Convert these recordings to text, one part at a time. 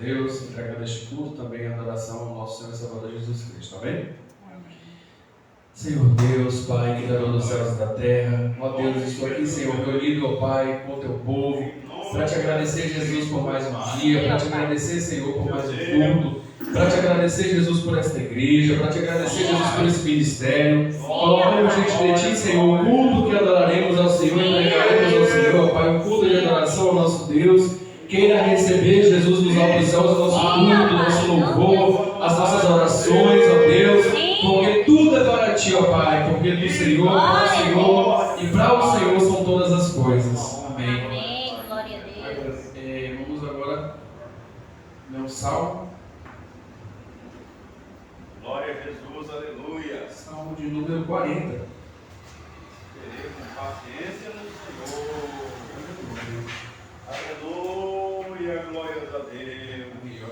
Deus, entregando este culto também em adoração ao nosso Senhor e Salvador Jesus Cristo. Amém? Senhor Deus, Pai, Criador dos céus e da terra, ó Deus, estou aqui, Senhor, reunido, ó Pai, com o teu povo, para te agradecer, Jesus, por mais um dia, para te agradecer, Senhor, por mais um culto, para te agradecer, Jesus, por esta igreja, para te agradecer, Jesus, por esse ministério. Colocamos diante de ti, Senhor, o culto que adoraremos ao Senhor, entregaremos ao Senhor, ó Pai, o culto de adoração ao nosso Deus. Queira receber, Jesus, nos altos céus, o nosso culto, o nosso louvor, as nossas orações, ó Deus, porque tudo é para ti, ó Pai, porque do Senhor, para o Senhor e para o Senhor são todas as coisas. Amém. Amém. Glória a Deus. Vamos agora ler um salmo. Glória a Jesus, aleluia. Salmo de número 40. Terei com paciência no Senhor. Aleluia, glória a Deus.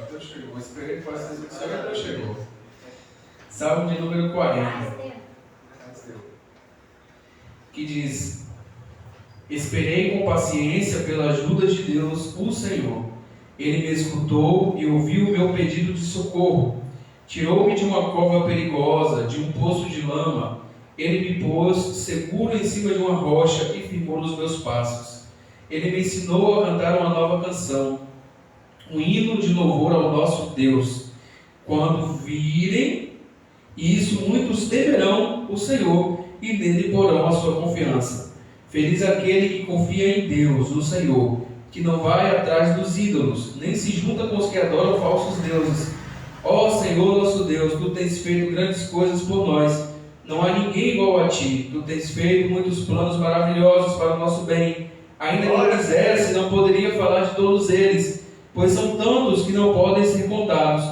Até chegou. Esperei que fosse isso, que até chegou. Salmo de número 40. Que diz: esperei com paciência pela ajuda de Deus, o Senhor. Ele me escutou e ouviu o meu pedido de socorro. Tirou-me de uma cova perigosa, de um poço de lama. Ele me pôs seguro em cima de uma rocha e firmou os meus passos. Ele me ensinou a cantar uma nova canção, um hino de louvor ao nosso Deus. Quando virem isso, muitos temerão o Senhor e nele porão a sua confiança. Feliz aquele que confia em Deus, o Senhor, que não vai atrás dos ídolos, nem se junta com os que adoram falsos deuses. Ó Senhor nosso Deus, tu tens feito grandes coisas por nós. Não há ninguém igual a ti. Tu tens feito muitos planos maravilhosos para o nosso bem. Ainda que quisesse, não poderia falar de todos eles, pois são tantos que não podem ser contados.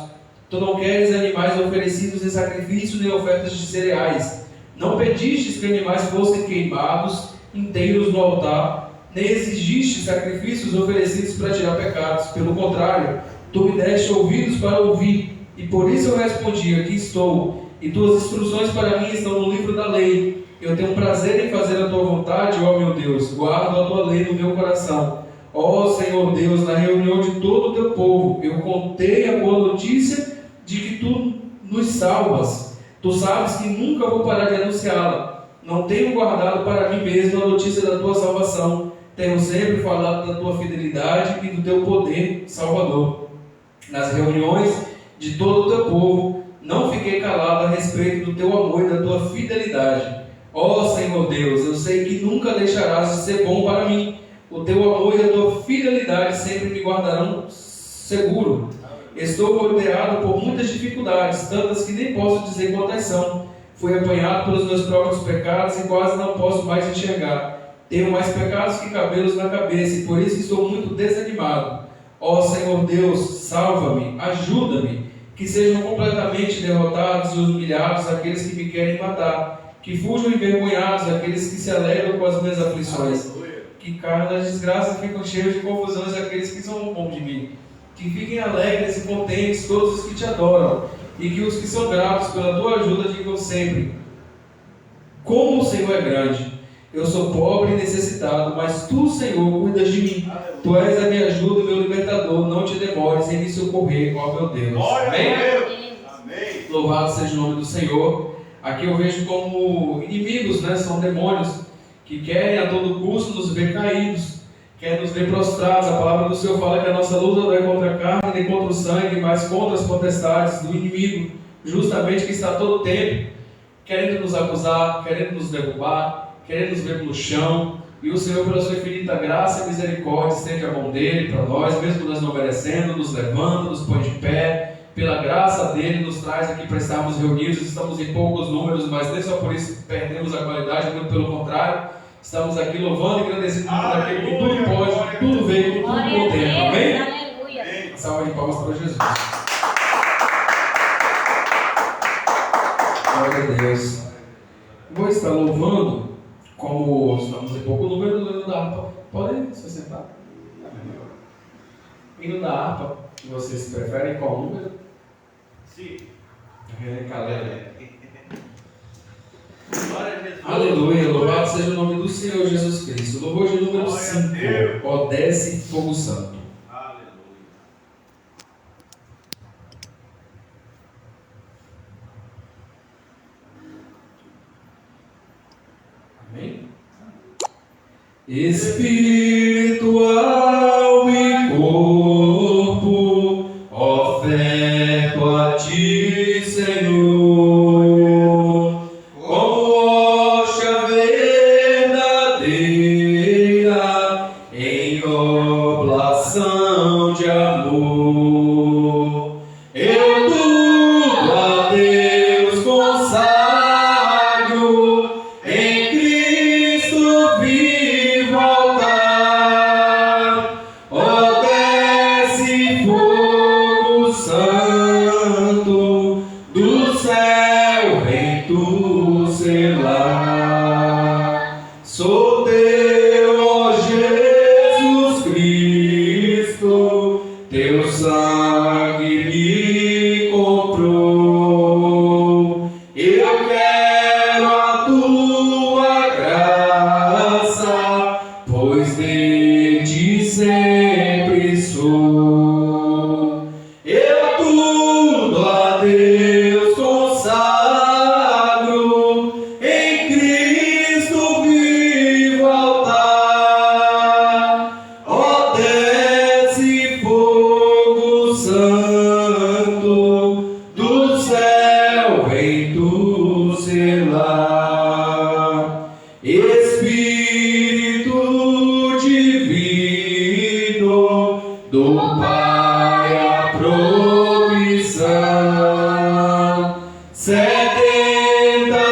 Tu não queres animais oferecidos em sacrifício, nem ofertas de cereais. Não pedistes que animais fossem queimados inteiros no altar, nem exigiste sacrifícios oferecidos para tirar pecados. Pelo contrário, tu me deste ouvidos para ouvir, e por isso eu respondi: aqui estou, e tuas instruções para mim estão no livro da lei. Eu tenho prazer em fazer a tua vontade, ó meu Deus, guardo a tua lei no meu coração. Ó Senhor Deus, na reunião de todo o teu povo, eu contei a boa notícia de que tu nos salvas. Tu sabes que nunca vou parar de anunciá-la. Não tenho guardado para mim mesmo a notícia da tua salvação. Tenho sempre falado da tua fidelidade e do teu poder salvador. Nas reuniões de todo o teu povo, não fiquei calado a respeito do teu amor e da tua fidelidade. Ó Senhor Deus, eu sei que nunca deixarás de ser bom para mim. O teu amor e a tua fidelidade sempre me guardarão seguro. Estou rodeado por muitas dificuldades, tantas que nem posso dizer quantas são. Fui apanhado pelos meus próprios pecados e quase não posso mais enxergar. Tenho mais pecados que cabelos na cabeça e por isso estou muito desanimado. Ó Senhor Deus, salva-me, ajuda-me, que sejam completamente derrotados e humilhados aqueles que me querem matar. Que fujam envergonhados aqueles que se alegram com as minhas aflições. Que caiam nas desgraças e ficam cheios de confusões aqueles que são bom de mim. Que fiquem alegres e contentes todos os que te adoram. E que os que são gratos pela tua ajuda digam sempre: como o Senhor é grande. Eu sou pobre e necessitado, mas tu, Senhor, cuidas de mim. Tu és a minha ajuda e meu libertador. Não te demores em me socorrer, ó meu Deus. Amém? Amém. Louvado seja o nome do Senhor. Aqui eu vejo como inimigos, né? São demônios que querem a todo custo nos ver caídos, querem nos ver prostrados. A palavra do Senhor fala que a nossa luta não é contra a carne nem contra o sangue, mas contra as potestades do inimigo, justamente que está a todo tempo querendo nos acusar, querendo nos derrubar, querendo nos ver no chão. E o Senhor, pela sua infinita graça e misericórdia, estende a mão dele para nós, mesmo nós não merecendo, nos levanta, nos põe de pé. Pela graça dele, nos traz aqui para estarmos reunidos. Estamos em poucos números, mas nem só por isso perdemos a qualidade, muito pelo contrário. Estamos aqui louvando e agradecendo por aquele que tudo pode, que tudo veio, que tudo contempla. Amém? Aleluia. Salva de palmas para Jesus. Glória a Deus. Vou estar louvando, como estamos em pouco número, do hino da harpa. Podem se sentar. Hino da harpa, que vocês preferem, qual número? Sim. Aleluia, louvado seja o nome do Senhor Jesus Cristo. Louvor de número 5. Ó, desce fogo santo. Aleluia. Espírito, alma e corpo, oferto a ti, Senhor, como hóstia verdadeira, em oblação de amor. Eu tudo a Deus consagro, em Cristo vivo altar. Ó, desce fogo santo, do céu vem tu selar. Sou teu, ó Jesus Cristo, teu sangue me comprou. Eu quero a tua graça, pois de ti sempre sou. Eu tudo a Deus consagro, em Cristo vivo altar. Ó, desce fogo santo, do céu vem tu selar. Espírito divino, do Pai a provissão, sedenta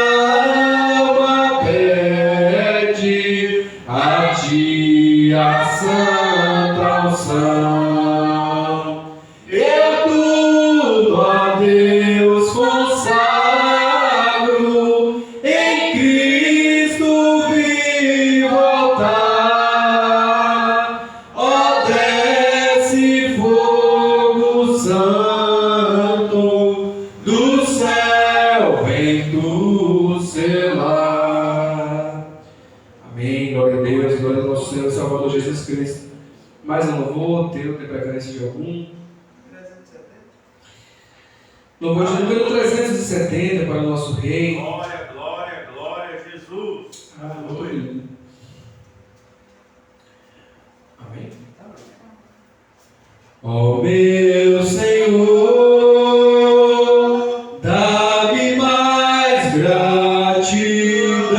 alma pede a ti a santa unção. Eu tudo a Deus consagro, em Cristo vivo altar. Ó, desce fogo santo, do céu vem tu selar. Amém, glória a Deus, glória ao nosso Senhor e Salvador Jesus Cristo. Mais um louvor, tem preferência de algum? Louvor de número 370 para o nosso Rei. Glória, glória, glória a Jesus. Aleluia. Amém. Ó meu Senhor, dá-me mais gratidão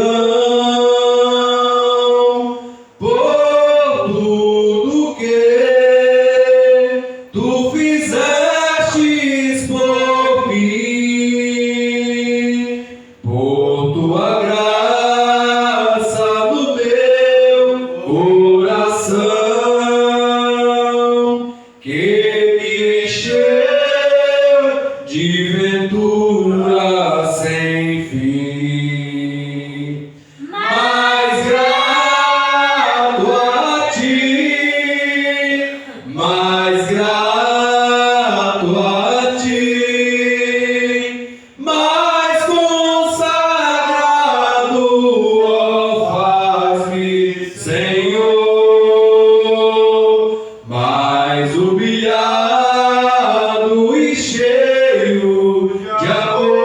por tudo que tu fizestes por mim, por tua graça no meu coração, que me encheu de ventura sem fim. Mais grato a ti, mais grato a ti, mais consagrado, ó, faz-me, Senhor, mais humilhado e cheio de amor.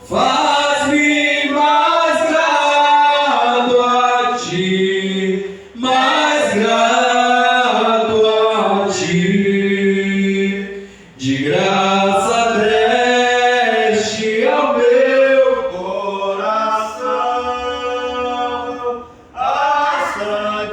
Faz-me mais grato a ti, mais grato a ti. De graça deste ao meu Coração, a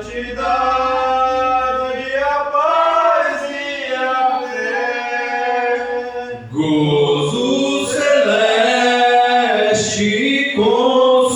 santidade, a paz e a fé. gozo celeste e consolação,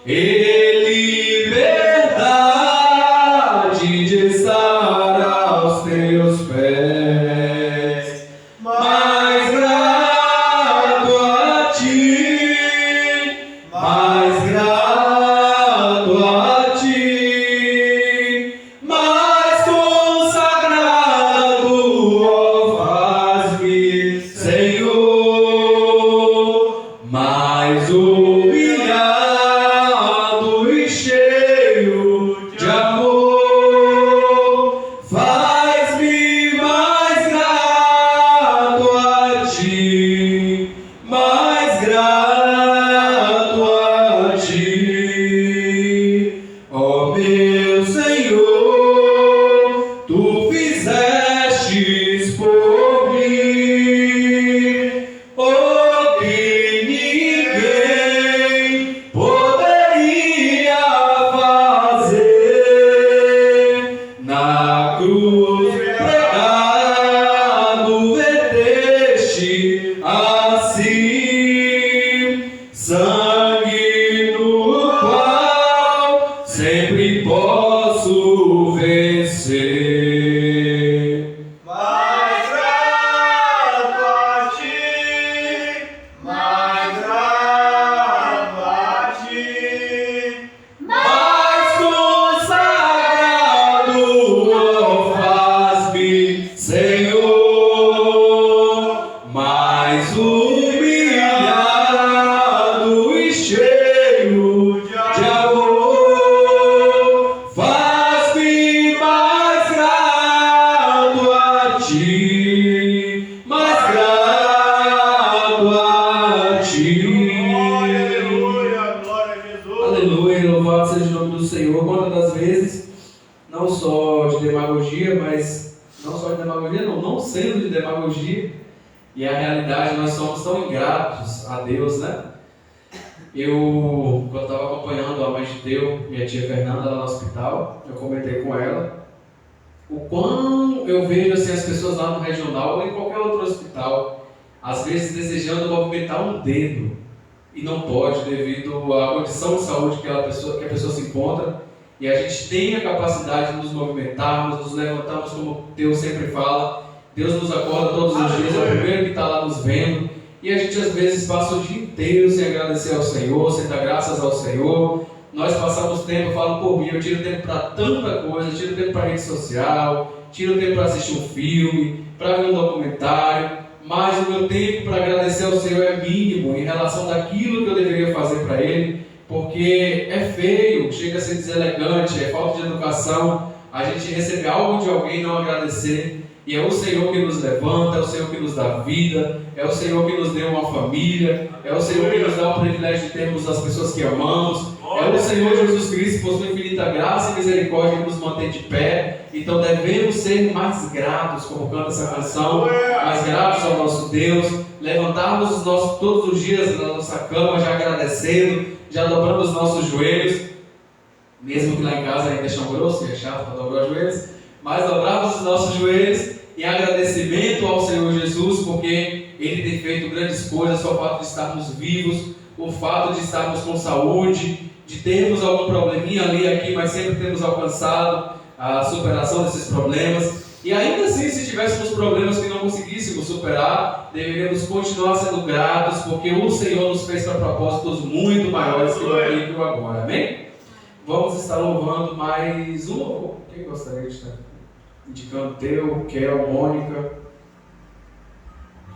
e liberdade de estar aos teus pés. Mais grato a ti, mais grato a ti, mais consagrado, ó, faz-me, Senhor, mais humilhado e cheio de amor. cruz pregado verteste assim sangue no qual sempre posso vencer. Mais grato a ti, mais grato a ti, Mais consagrado, oh, faz-me, Senhor, mais humilhado e cheio de amor. Faz-me mais grato a ti, mais grato a ti. aleluia, glória a Jesus. Aleluia, louvado seja o nome do Senhor. Quantas das vezes, não só de demagogia, mas não sendo de demagogia, e a realidade, nós somos tão ingratos a Deus, né? Quando estava acompanhando a mãe de Teu, minha tia Fernanda, lá no hospital, eu comentei com ela o quão eu vejo assim, as pessoas lá no regional ou em qualquer outro hospital, às vezes desejando movimentar um dedo, e não pode devido à condição de saúde que a pessoa se encontra, e a gente tem a capacidade de nos movimentarmos, nos levantarmos, como Deus sempre fala. Deus nos acorda todos os dias, é o primeiro que está lá nos vendo, e a gente às vezes passa o dia inteiro sem agradecer ao Senhor, sem dar graças ao Senhor. Nós passamos tempo, eu falo por mim, eu tiro tempo para tanta coisa, eu tiro tempo para rede social, tiro tempo para assistir um filme, para ver um documentário, mas o meu tempo para agradecer ao Senhor é mínimo em relação daquilo que eu deveria fazer para Ele, porque é feio, chega a ser deselegante, é falta de educação a gente receber algo de alguém e não agradecer. E é o Senhor que nos levanta, é o Senhor que nos dá vida, é o Senhor que nos deu uma família, é o Senhor que nos dá o privilégio de termos as pessoas que amamos, é o Senhor Jesus Cristo, por sua infinita graça e misericórdia, que nos mantém de pé. Então devemos ser mais gratos, como canta essa canção, mais gratos ao nosso Deus, levantarmos os nossos, todos os dias na nossa cama, já agradecendo, já dobrando os nossos joelhos, mesmo que lá em casa ainda deixam grosso, é chato para dobrar os joelhos, mas dobrarmos os nossos joelhos em agradecimento ao Senhor Jesus, porque Ele tem feito grandes coisas, só o fato de estarmos vivos, o fato de estarmos com saúde, de termos algum probleminha ali aqui, mas sempre temos alcançado a superação desses problemas. E ainda assim, se tivéssemos problemas que não conseguíssemos superar, deveríamos continuar sendo gratos, porque o Senhor nos fez para propósitos muito maiores que o que viu agora, amém? Vamos estar louvando mais um louvor. Quem gostaria de estar indicando? Teu, Kel, Mônica.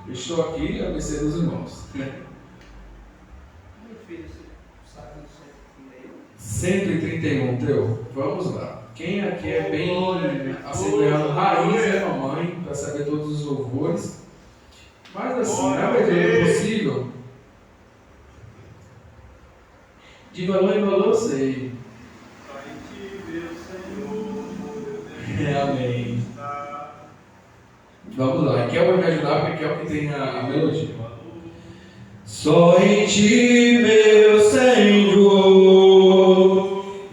Estou aqui a mercê dos irmãos. Meu filho, você sabe do 131, Teu. Vamos lá. Quem aqui é bem assembleando raiz é mamãe, para saber todos os louvores. Mas assim, na medida do possível, de valor em valor eu sei. Amém. Vamos lá, Kel vai me ajudar, porque Kel que tem a melodia. Só em ti, meu Senhor,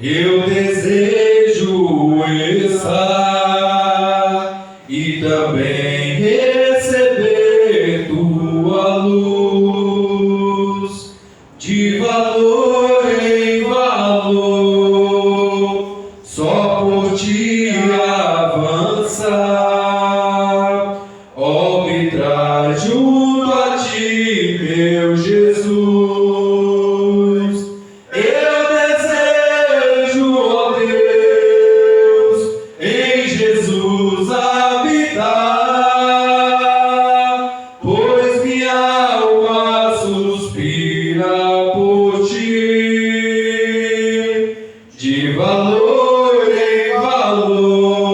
eu desejo estar e também receber tua luz, de valor em valor, só por ti avançar, ó, me traz junto a ti, meu Jesus. Eu desejo, ó Deus, em Jesus habitar, pois minha alma suspira por ti, de valor em valor,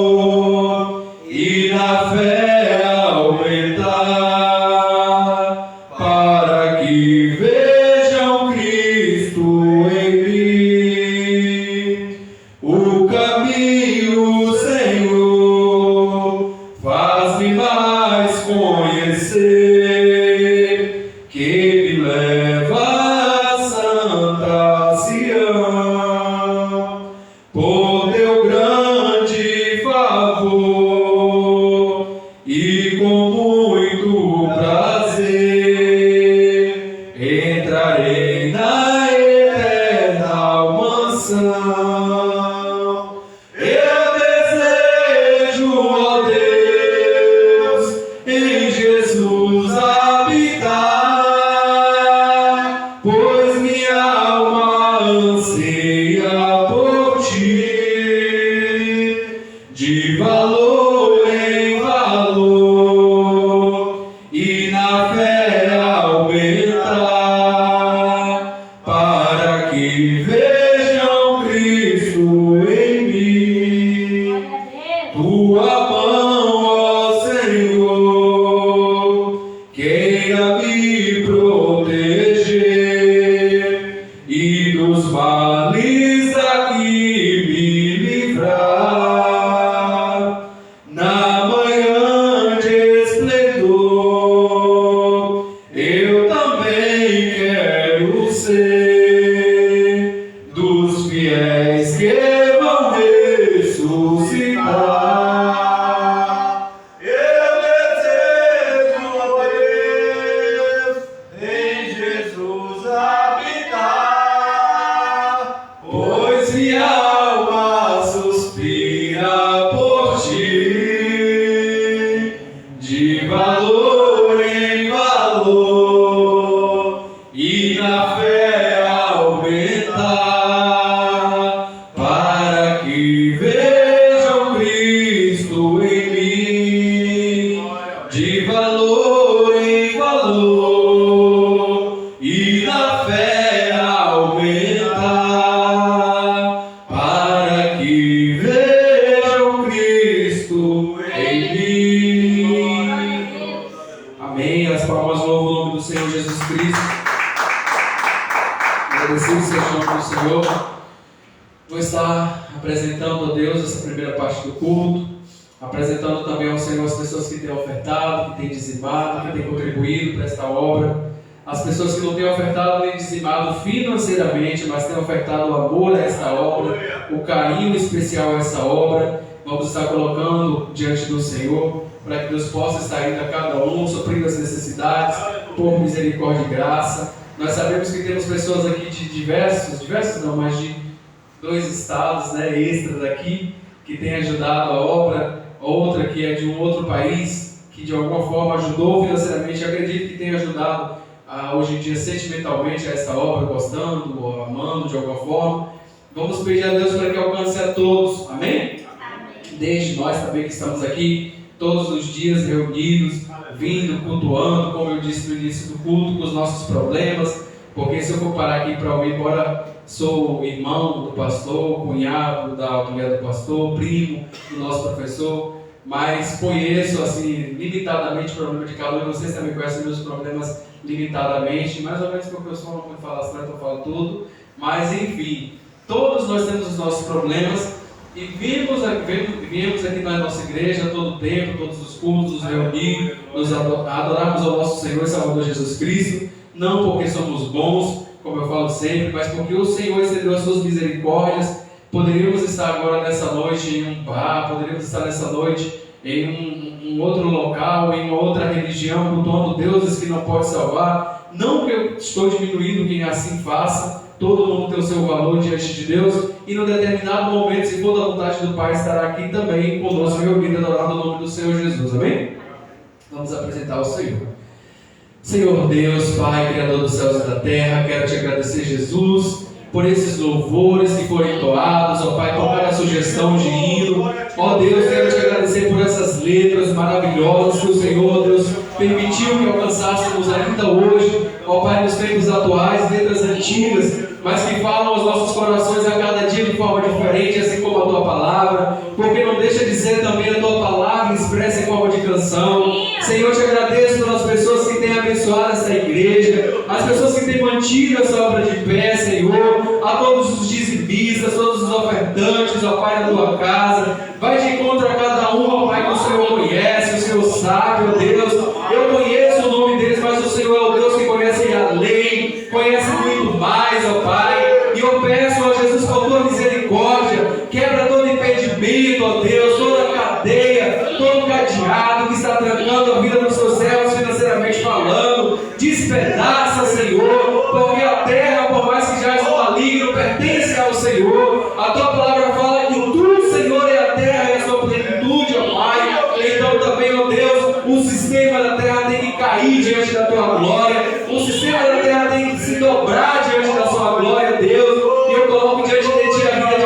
de valor em valor, e na fé aumentar, para que vejam Cristo em mim. Tua mão, ó Senhor, queira me proteger e dos males daqui me livrar. Na manhã de esplendor, eu também quero ser dos fiéis que vão ressuscitar. Eu desejo, ó Deus, em Jesus habitar, Pois minha alma suspira por ti, de valor em valor, e na fé aumentar, para que vejam Cristo em mim, de valor em valor, e na fé aumentar, para que vejam Cristo em mim. Amém. As palmas louvam o nome do Senhor Jesus Cristo. Agradecido seja o nome do Senhor. Vou estar apresentando a Deus essa primeira parte do culto, apresentando também ao Senhor as pessoas que têm ofertado, que têm dizimado, que têm contribuído para esta obra, as pessoas que não têm ofertado nem dizimado financeiramente, mas têm ofertado o amor a esta obra, o carinho especial a essa obra. Vamos estar colocando diante do Senhor, para que Deus possa estar indo a cada um, suprindo as necessidades, por misericórdia e graça. Nós sabemos que temos pessoas aqui de diversos não, mas de 2 estados, extras aqui, que têm ajudado a obra, outra que é de um outro país, que de alguma forma ajudou financeiramente, acredito que tenha ajudado hoje em dia sentimentalmente a esta obra, gostando ou amando de alguma forma. Vamos pedir a Deus para que alcance a todos, amém? Desde nós também que estamos aqui, todos os dias reunidos, vindo, cultuando, como eu disse no início do culto, com os nossos problemas, porque se eu for parar aqui para ouvir, embora sou irmão do pastor, cunhado da mulher do pastor, primo do nosso professor, mas conheço assim, limitadamente o problema de cada um, e vocês também conhecem meus problemas limitadamente, mais ou menos porque eu sou uma muito falastrante, eu falo tudo, mas enfim, todos nós temos os nossos problemas. E viemos aqui na nossa igreja todo o tempo, todos os cultos, nos reunir, nos adorarmos ao nosso Senhor e Salvador Jesus Cristo, não porque somos bons, como eu falo sempre, mas porque o Senhor estendeu as suas misericórdias. Poderíamos estar agora nessa noite em um bar, poderíamos estar nessa noite em um outro local, em uma outra religião, cultuando deuses que não pode salvar. Não que eu estou diminuindo quem assim faça, todo mundo tem o seu valor diante de Deus, e num determinado momento, se for da vontade do Pai, estará aqui também conosco, reunido, adorado o nome do Senhor Jesus, amém? Vamos apresentar o Senhor. Senhor Deus, Pai, Criador dos céus e da terra, quero te agradecer, Jesus, por esses louvores que foram entoados, ó Pai, tocar a sugestão de hino. Ó Deus, quero te agradecer por essas letras maravilhosas que o Senhor, Deus, permitiu que alcançássemos ainda hoje, ó Pai, nos tempos atuais, letras antigas, mas que falam aos nossos corações a cada dia de forma diferente, assim como a Tua Palavra, porque não deixa de ser também a Tua Palavra expressa em forma de canção. Senhor, te agradeço pelas pessoas que têm abençoado essa igreja, as pessoas que têm mantido essa obra de pé, Senhor, a todos os dizimistas, todos os ofertantes, ó Pai, da Tua casa. Vai de encontro a cada um, ó Pai, que o Senhor conhece, o Senhor sabe, ó Deus. Eu conheço o nome deles, mas o Senhor é o Deus que conhece além, conhece muito mais, ó Pai. E eu peço, ó Jesus, com Tua misericórdia, quebra todo impedimento, ó Deus, toda cadeia, todo cadeado que está trancando a vida dos Seus servos financeiramente falando. Despedaça, Senhor, porque a terra, por mais que já no maligno, pertence ao Senhor. A Tua palavra fala que o tudo, Senhor, é a terra e a sua plenitude, ó Pai. Então também, ó Deus, o sistema da terra tem que cair diante da Tua glória, o sistema da terra tem que se dobrar diante da Sua glória, Deus. E eu coloco diante de Ti a vida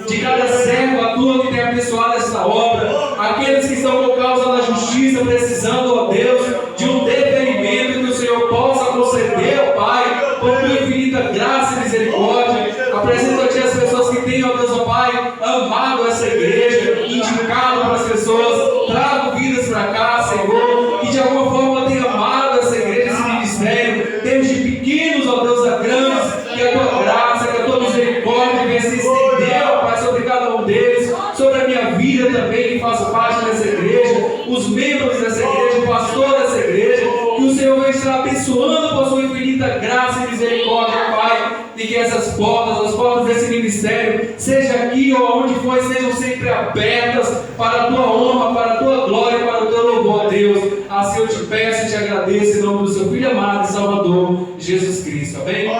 de cada servo, a Tua que tem abençoado abençoar essa obra. Aqueles que estão por causa da justiça, precisando, ó Deus, de um deferimento que o Senhor possa conceder, ó Pai, por tua infinita graça e misericórdia. Apresento a Ti as pessoas que têm, ó Deus, ó Pai, amado essa igreja, indicado para as pessoas, trago vidas para cá, Senhor, que de alguma forma tenha amado essa igreja, esse ministério, desde pequenos, ó Deus, a grandes, que a Tua graça, que a Tua misericórdia venha se estender, ó Pai, sobre cada um deles, sobre a minha vida também, que faço parte dessa igreja, os membros dessa igreja, o pastor dessa igreja, que o Senhor venha estar abençoando por sua infinita graça e misericórdia, Pai, e que essas portas, as portas desse ministério, seja aqui ou onde for, estejam sempre abertas para a Tua honra, para a Tua glória, para o Teu louvor, Deus. Assim eu te peço e te agradeço em nome do Seu Filho amado e Salvador, Jesus Cristo, amém?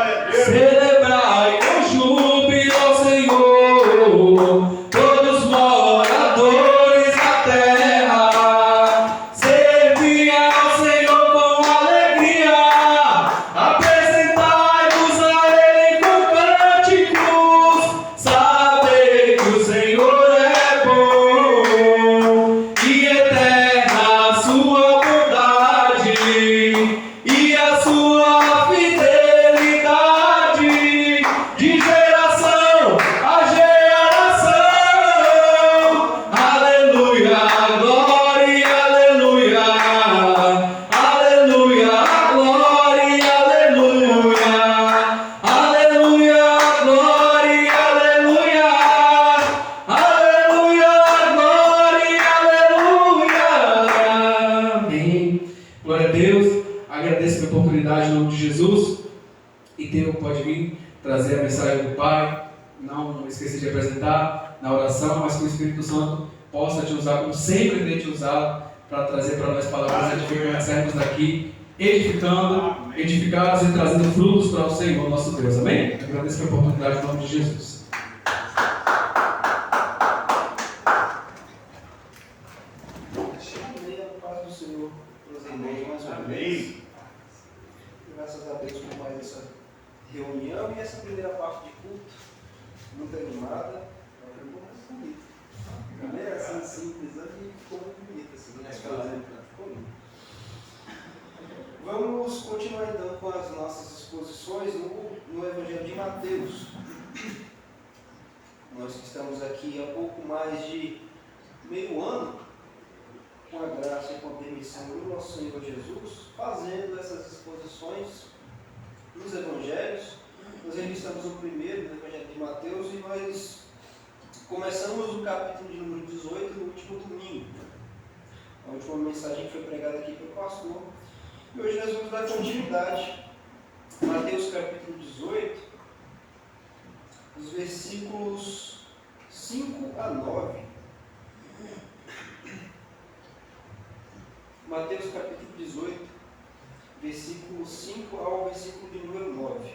Celebrai com júbilo ao Senhor, todos moradores da terra, servi ao Senhor com alegria, apresentai-vos a Ele com cânticos, sabei que o Senhor é bom, e eterna a sua bondade, e a sua fidelidade, de geração a geração. Aleluia, glória, aleluia. Aleluia, glória, aleluia. Aleluia, glória, aleluia. Aleluia, glória, aleluia. Amém. Glória a Deus. Agradeço a oportunidade em nome de Jesus. E Deus pode vir trazer a mensagem do Pai. Não esqueça de apresentar na oração, mas que o Espírito Santo possa te usar como sempre tem te usado, para trazer para nós palavras edificantes, sairmos daqui edificando, edificados e trazendo frutos para o Senhor nosso Deus. Amém? Agradeço a oportunidade em nome de Jesus. A paz do Senhor para os irmãos mais uma vez. Graças a Deus por mais essa reunião e essa primeira parte de culto, muito animada, foi muito mais bonita. Não é assim simples, e ficou muito bonita assim, as coisas ficou lindo. Vamos continuar então com as nossas exposições no Evangelho de Mateus. Nós que estamos aqui há pouco mais de meio ano, com a graça e com a permissão do nosso Senhor Jesus, fazendo essas exposições nos Evangelhos. Nós ainda estamos no primeiro, no Evangelho de Mateus, e nós começamos o capítulo de número 18 no último domingo. A última mensagem que foi pregada aqui pelo pastor. E hoje nós vamos dar continuidade. Mateus capítulo 18, os versículos 5 a 9. Mateus capítulo 18, versículo 5 ao versículo de número 9.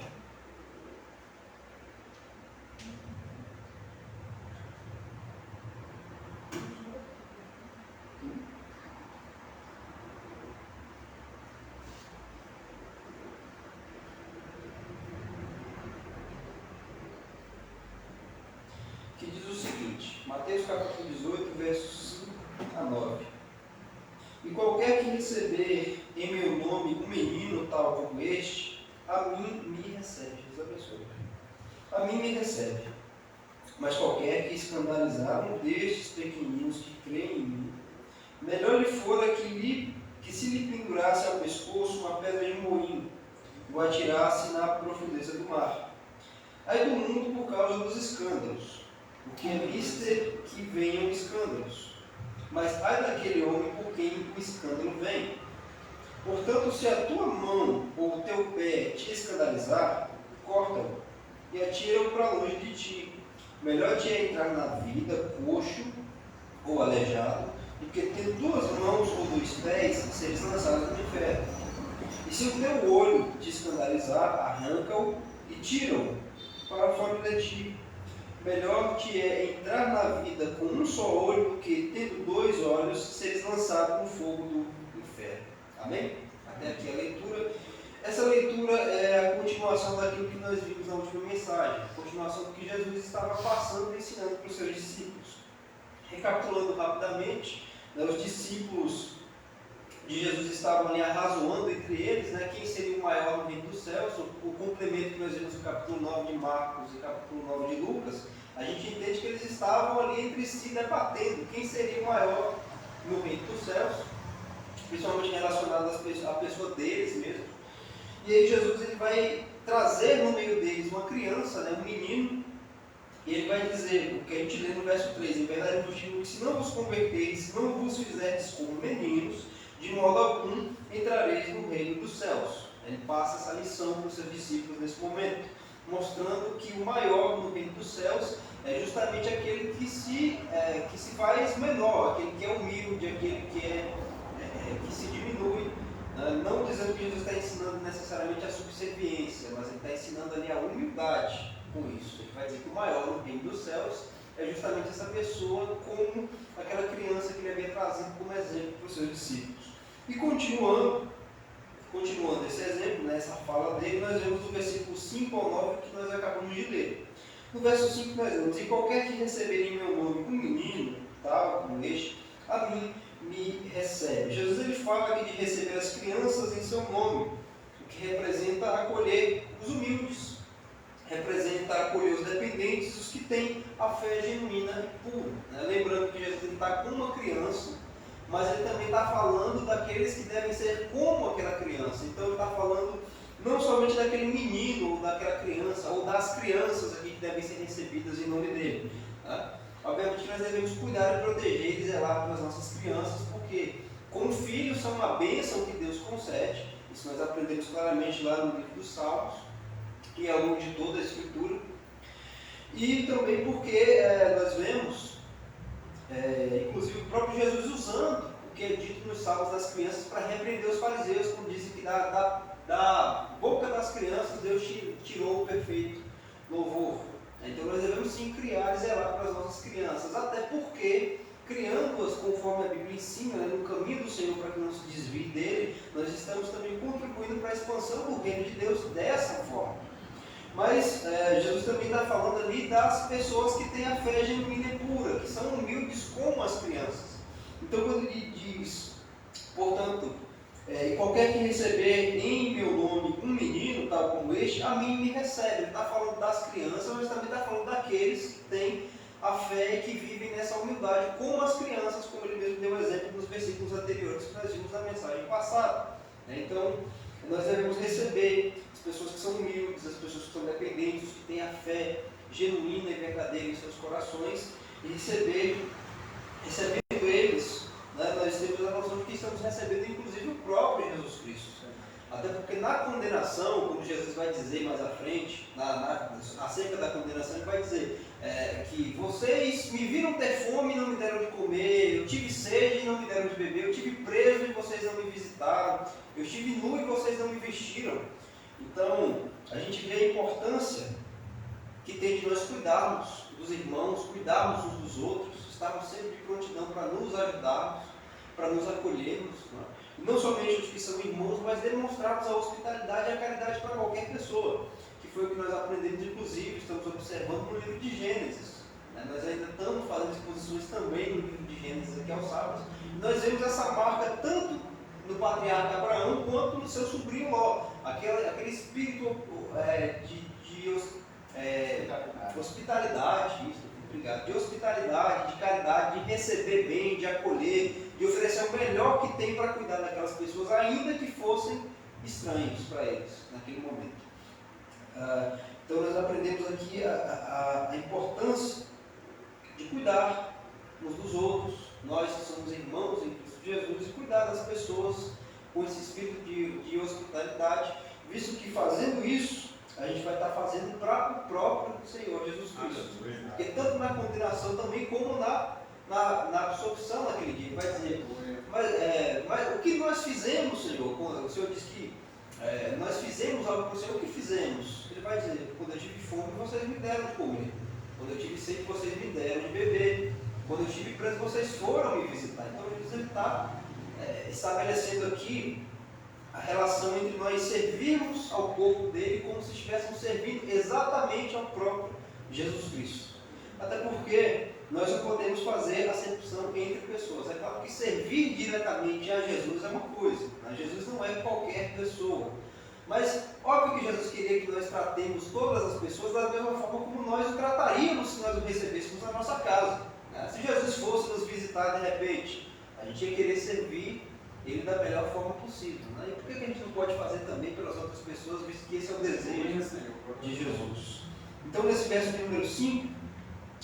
Que diz o seguinte, Mateus capítulo 18, versos 5 a 9. E qualquer que receber em meu nome um menino tal como este, a mim me recebe. Jesus abençoe. A mim me recebe. Mas qualquer que escandalizar um destes pequeninos que creem em mim, melhor lhe fora que se lhe pendurasse ao pescoço uma pedra de moinho, ou atirasse na profundeza do mar. Ai do mundo por causa dos escândalos, porque é mister que venham escândalos. Mas ai daquele homem por quem o escândalo vem. Portanto, se a tua mão ou o teu pé te escandalizar, corta-o e atira-o para longe de ti. Melhor te é entrar na vida coxo ou aleijado, do que ter 2 mãos ou 2 pés e seres lançados no inferno. E se o teu olho te escandalizar, arranca-o e tira-o para fora de ti. Melhor te é entrar na vida com um só olho do que, tendo 2 olhos, seres lançado no fogo do inferno. Amém? Até aqui a leitura. Essa leitura é a continuação daquilo que nós vimos na última mensagem. A continuação do que Jesus estava passando e ensinando para os seus discípulos. Recapitulando rapidamente, né, os discípulos de Jesus estavam ali arrazoando entre eles, né, quem seria o maior no reino dos céus. O complemento que nós vemos no capítulo 9 de Marcos e capítulo 9 de Lucas, a gente entende que eles estavam ali entre si debatendo quem seria o maior no reino dos céus, principalmente relacionado à pessoa deles mesmo. E aí Jesus ele vai trazer no meio deles uma criança, né, um menino, e ele vai dizer, o que a gente lê no verso 3, em verdade vos digo que se não vos converteis, se não vos fizerdes como meninos, de modo algum entrareis no reino dos céus. Ele passa essa lição para os seus discípulos nesse momento, mostrando que o maior no reino dos céus é justamente aquele que se faz menor, aquele que é humilde, aquele que se diminui. Não dizendo que Jesus está ensinando necessariamente a subserviência, mas ele está ensinando ali a humildade com isso. Ele vai dizer que o maior no reino dos céus é justamente essa pessoa, como aquela criança que ele havia trazido como exemplo para os seus discípulos. E continuando esse exemplo, essa fala dele, nós vemos do versículo 5 ao 9 que nós acabamos de ler. No verso 5 nós vemos: e qualquer que receber em meu nome um menino, tal como este, a mim me recebe. Jesus ele fala aqui de receber as crianças em seu nome, o que representa acolher os humildes, representa acolher os dependentes, os que têm a fé genuína e pura. Lembrando que Jesus está com uma criança, mas ele também está falando daqueles que devem ser como aquela criança. Então ele está falando não somente daquele menino ou daquela criança, ou das crianças aqui que devem ser recebidas em nome dele. Obviamente nós devemos cuidar e proteger e zelar pelas nossas crianças, porque como filhos são uma bênção que Deus concede. Isso nós aprendemos claramente lá no livro dos Salmos e ao longo de toda a Escritura. E também porque nós vemos, inclusive o próprio Jesus usando o que é dito nos Salmos das crianças para repreender os fariseus, quando dizem que da boca das crianças Deus tirou o perfeito louvor. Então nós devemos sim criar e zelar para as nossas crianças, até porque, criando-as conforme a Bíblia ensina, no caminho do Senhor para que não se desvie dele, nós estamos também contribuindo para a expansão do reino de Deus dessa forma. Mas Jesus também está falando ali das pessoas que têm a fé genuína e pura, que são humildes como as crianças. Então quando ele diz, portanto, e qualquer que receber em meu nome um menino, tal como este, a mim me recebe. Ele está falando das crianças, mas também está falando daqueles que têm a fé e que vivem nessa humildade, como as crianças, como ele mesmo deu exemplo nos versículos anteriores que nós vimos na mensagem passada. Então, nós devemos receber as pessoas que são humildes, as pessoas que são dependentes, os que têm a fé genuína e verdadeira em seus corações, e recebendo eles, nós temos a noção de que estamos recebendo inclusive o próprio Jesus Cristo. Até porque na condenação, como Jesus vai dizer mais à frente, acerca da condenação, ele vai dizer que vocês me viram ter fome e não me deram de comer, eu tive sede e não me deram de beber, eu tive preso e vocês não me visitaram, eu estive nu e vocês não me vestiram. Então, a gente vê a importância que tem de nós cuidarmos dos irmãos, cuidarmos uns dos outros, estarmos sempre de prontidão para nos ajudarmos, para nos acolhermos, não somente os que são irmãos, mas demonstrarmos a hospitalidade e a caridade para qualquer pessoa, que foi o que nós aprendemos, inclusive, estamos observando no livro de Gênesis. Nós ainda estamos fazendo exposições também no livro de Gênesis aqui aos sábados. Nós vemos essa marca tanto no patriarca Abraão quanto no seu sobrinho Ló, aquele espírito de hospitalidade, de hospitalidade, de caridade, de receber bem, de acolher, de oferecer o melhor que tem para cuidar daquelas pessoas, ainda que fossem estranhos para eles naquele momento. Então nós aprendemos aqui a importância de cuidar uns dos outros, nós que somos irmãos em Cristo Jesus, e cuidar das pessoas com esse espírito de hospitalidade, visto que fazendo isso, a gente vai estar fazendo para o próprio Senhor Jesus Cristo. Porque tanto na condenação também como na absorção naquele dia. Ele vai dizer, mas o que nós fizemos, Senhor? O Senhor diz que nós fizemos algo para o Senhor, o que fizemos? Ele vai dizer, quando eu tive fome, vocês me deram de comer. Quando eu tive sede, vocês me deram de beber. Quando eu estive preso, vocês foram me visitar. Então ele está estabelecendo aqui a relação entre nós servirmos ao corpo dele como se estivéssemos servindo exatamente ao próprio Jesus Cristo. Até porque nós não podemos fazer acepção entre pessoas. É claro que servir diretamente a Jesus é uma coisa, né? Jesus não é qualquer pessoa. Mas, óbvio que Jesus queria que nós tratemos todas as pessoas da mesma forma como nós o trataríamos se nós o recebêssemos na nossa casa, né? Se Jesus fosse nos visitar de repente, a gente ia querer servir Ele da melhor forma possível, né? E por que a gente não pode fazer também pelas outras pessoas, visto que esse é o desejo de Jesus? Então, nesse verso número 5,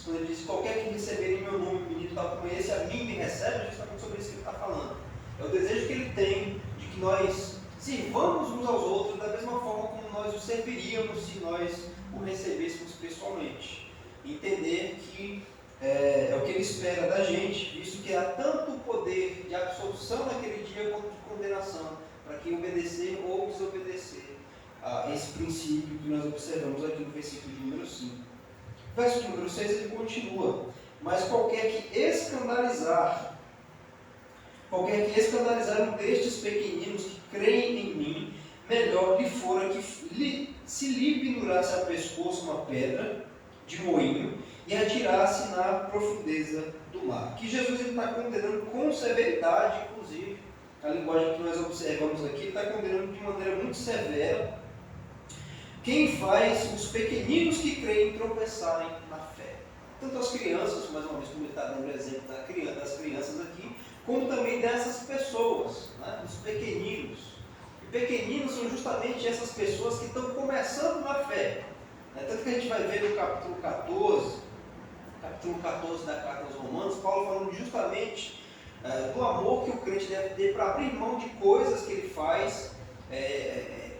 quando ele diz: qualquer que receber em meu nome, menino tal como esse, a mim me recebe, é justamente sobre isso que ele está falando. É o desejo que ele tem de que nós sirvamos uns aos outros da mesma forma como nós o serviríamos se nós o recebêssemos pessoalmente. Entender que é o que ele espera da gente, visto que há tanto poder de absolução naquele dia quanto de condenação, para quem obedecer ou desobedecer a esse princípio que nós observamos aqui no versículo de número 5. Verso número 6 ele continua: mas qualquer que escandalizar um destes pequeninos que creem em mim, melhor lhe fora que se lhe pendurasse a pescoço uma pedra de moinho e atirasse na profundeza do mar. Que Jesus está condenando com severidade, inclusive, a linguagem que nós observamos aqui, ele está condenando de maneira muito severa quem faz os pequeninos que creem tropeçarem na fé. Tanto as crianças, mais uma vez, como ele está dando o exemplo das crianças aqui, como também dessas pessoas, né, os pequeninos. E pequeninos são justamente essas pessoas que estão começando na fé. Tanto que a gente vai ver no capítulo 14 da carta aos Romanos, Paulo falando justamente do amor que o crente deve ter para abrir mão de coisas que ele faz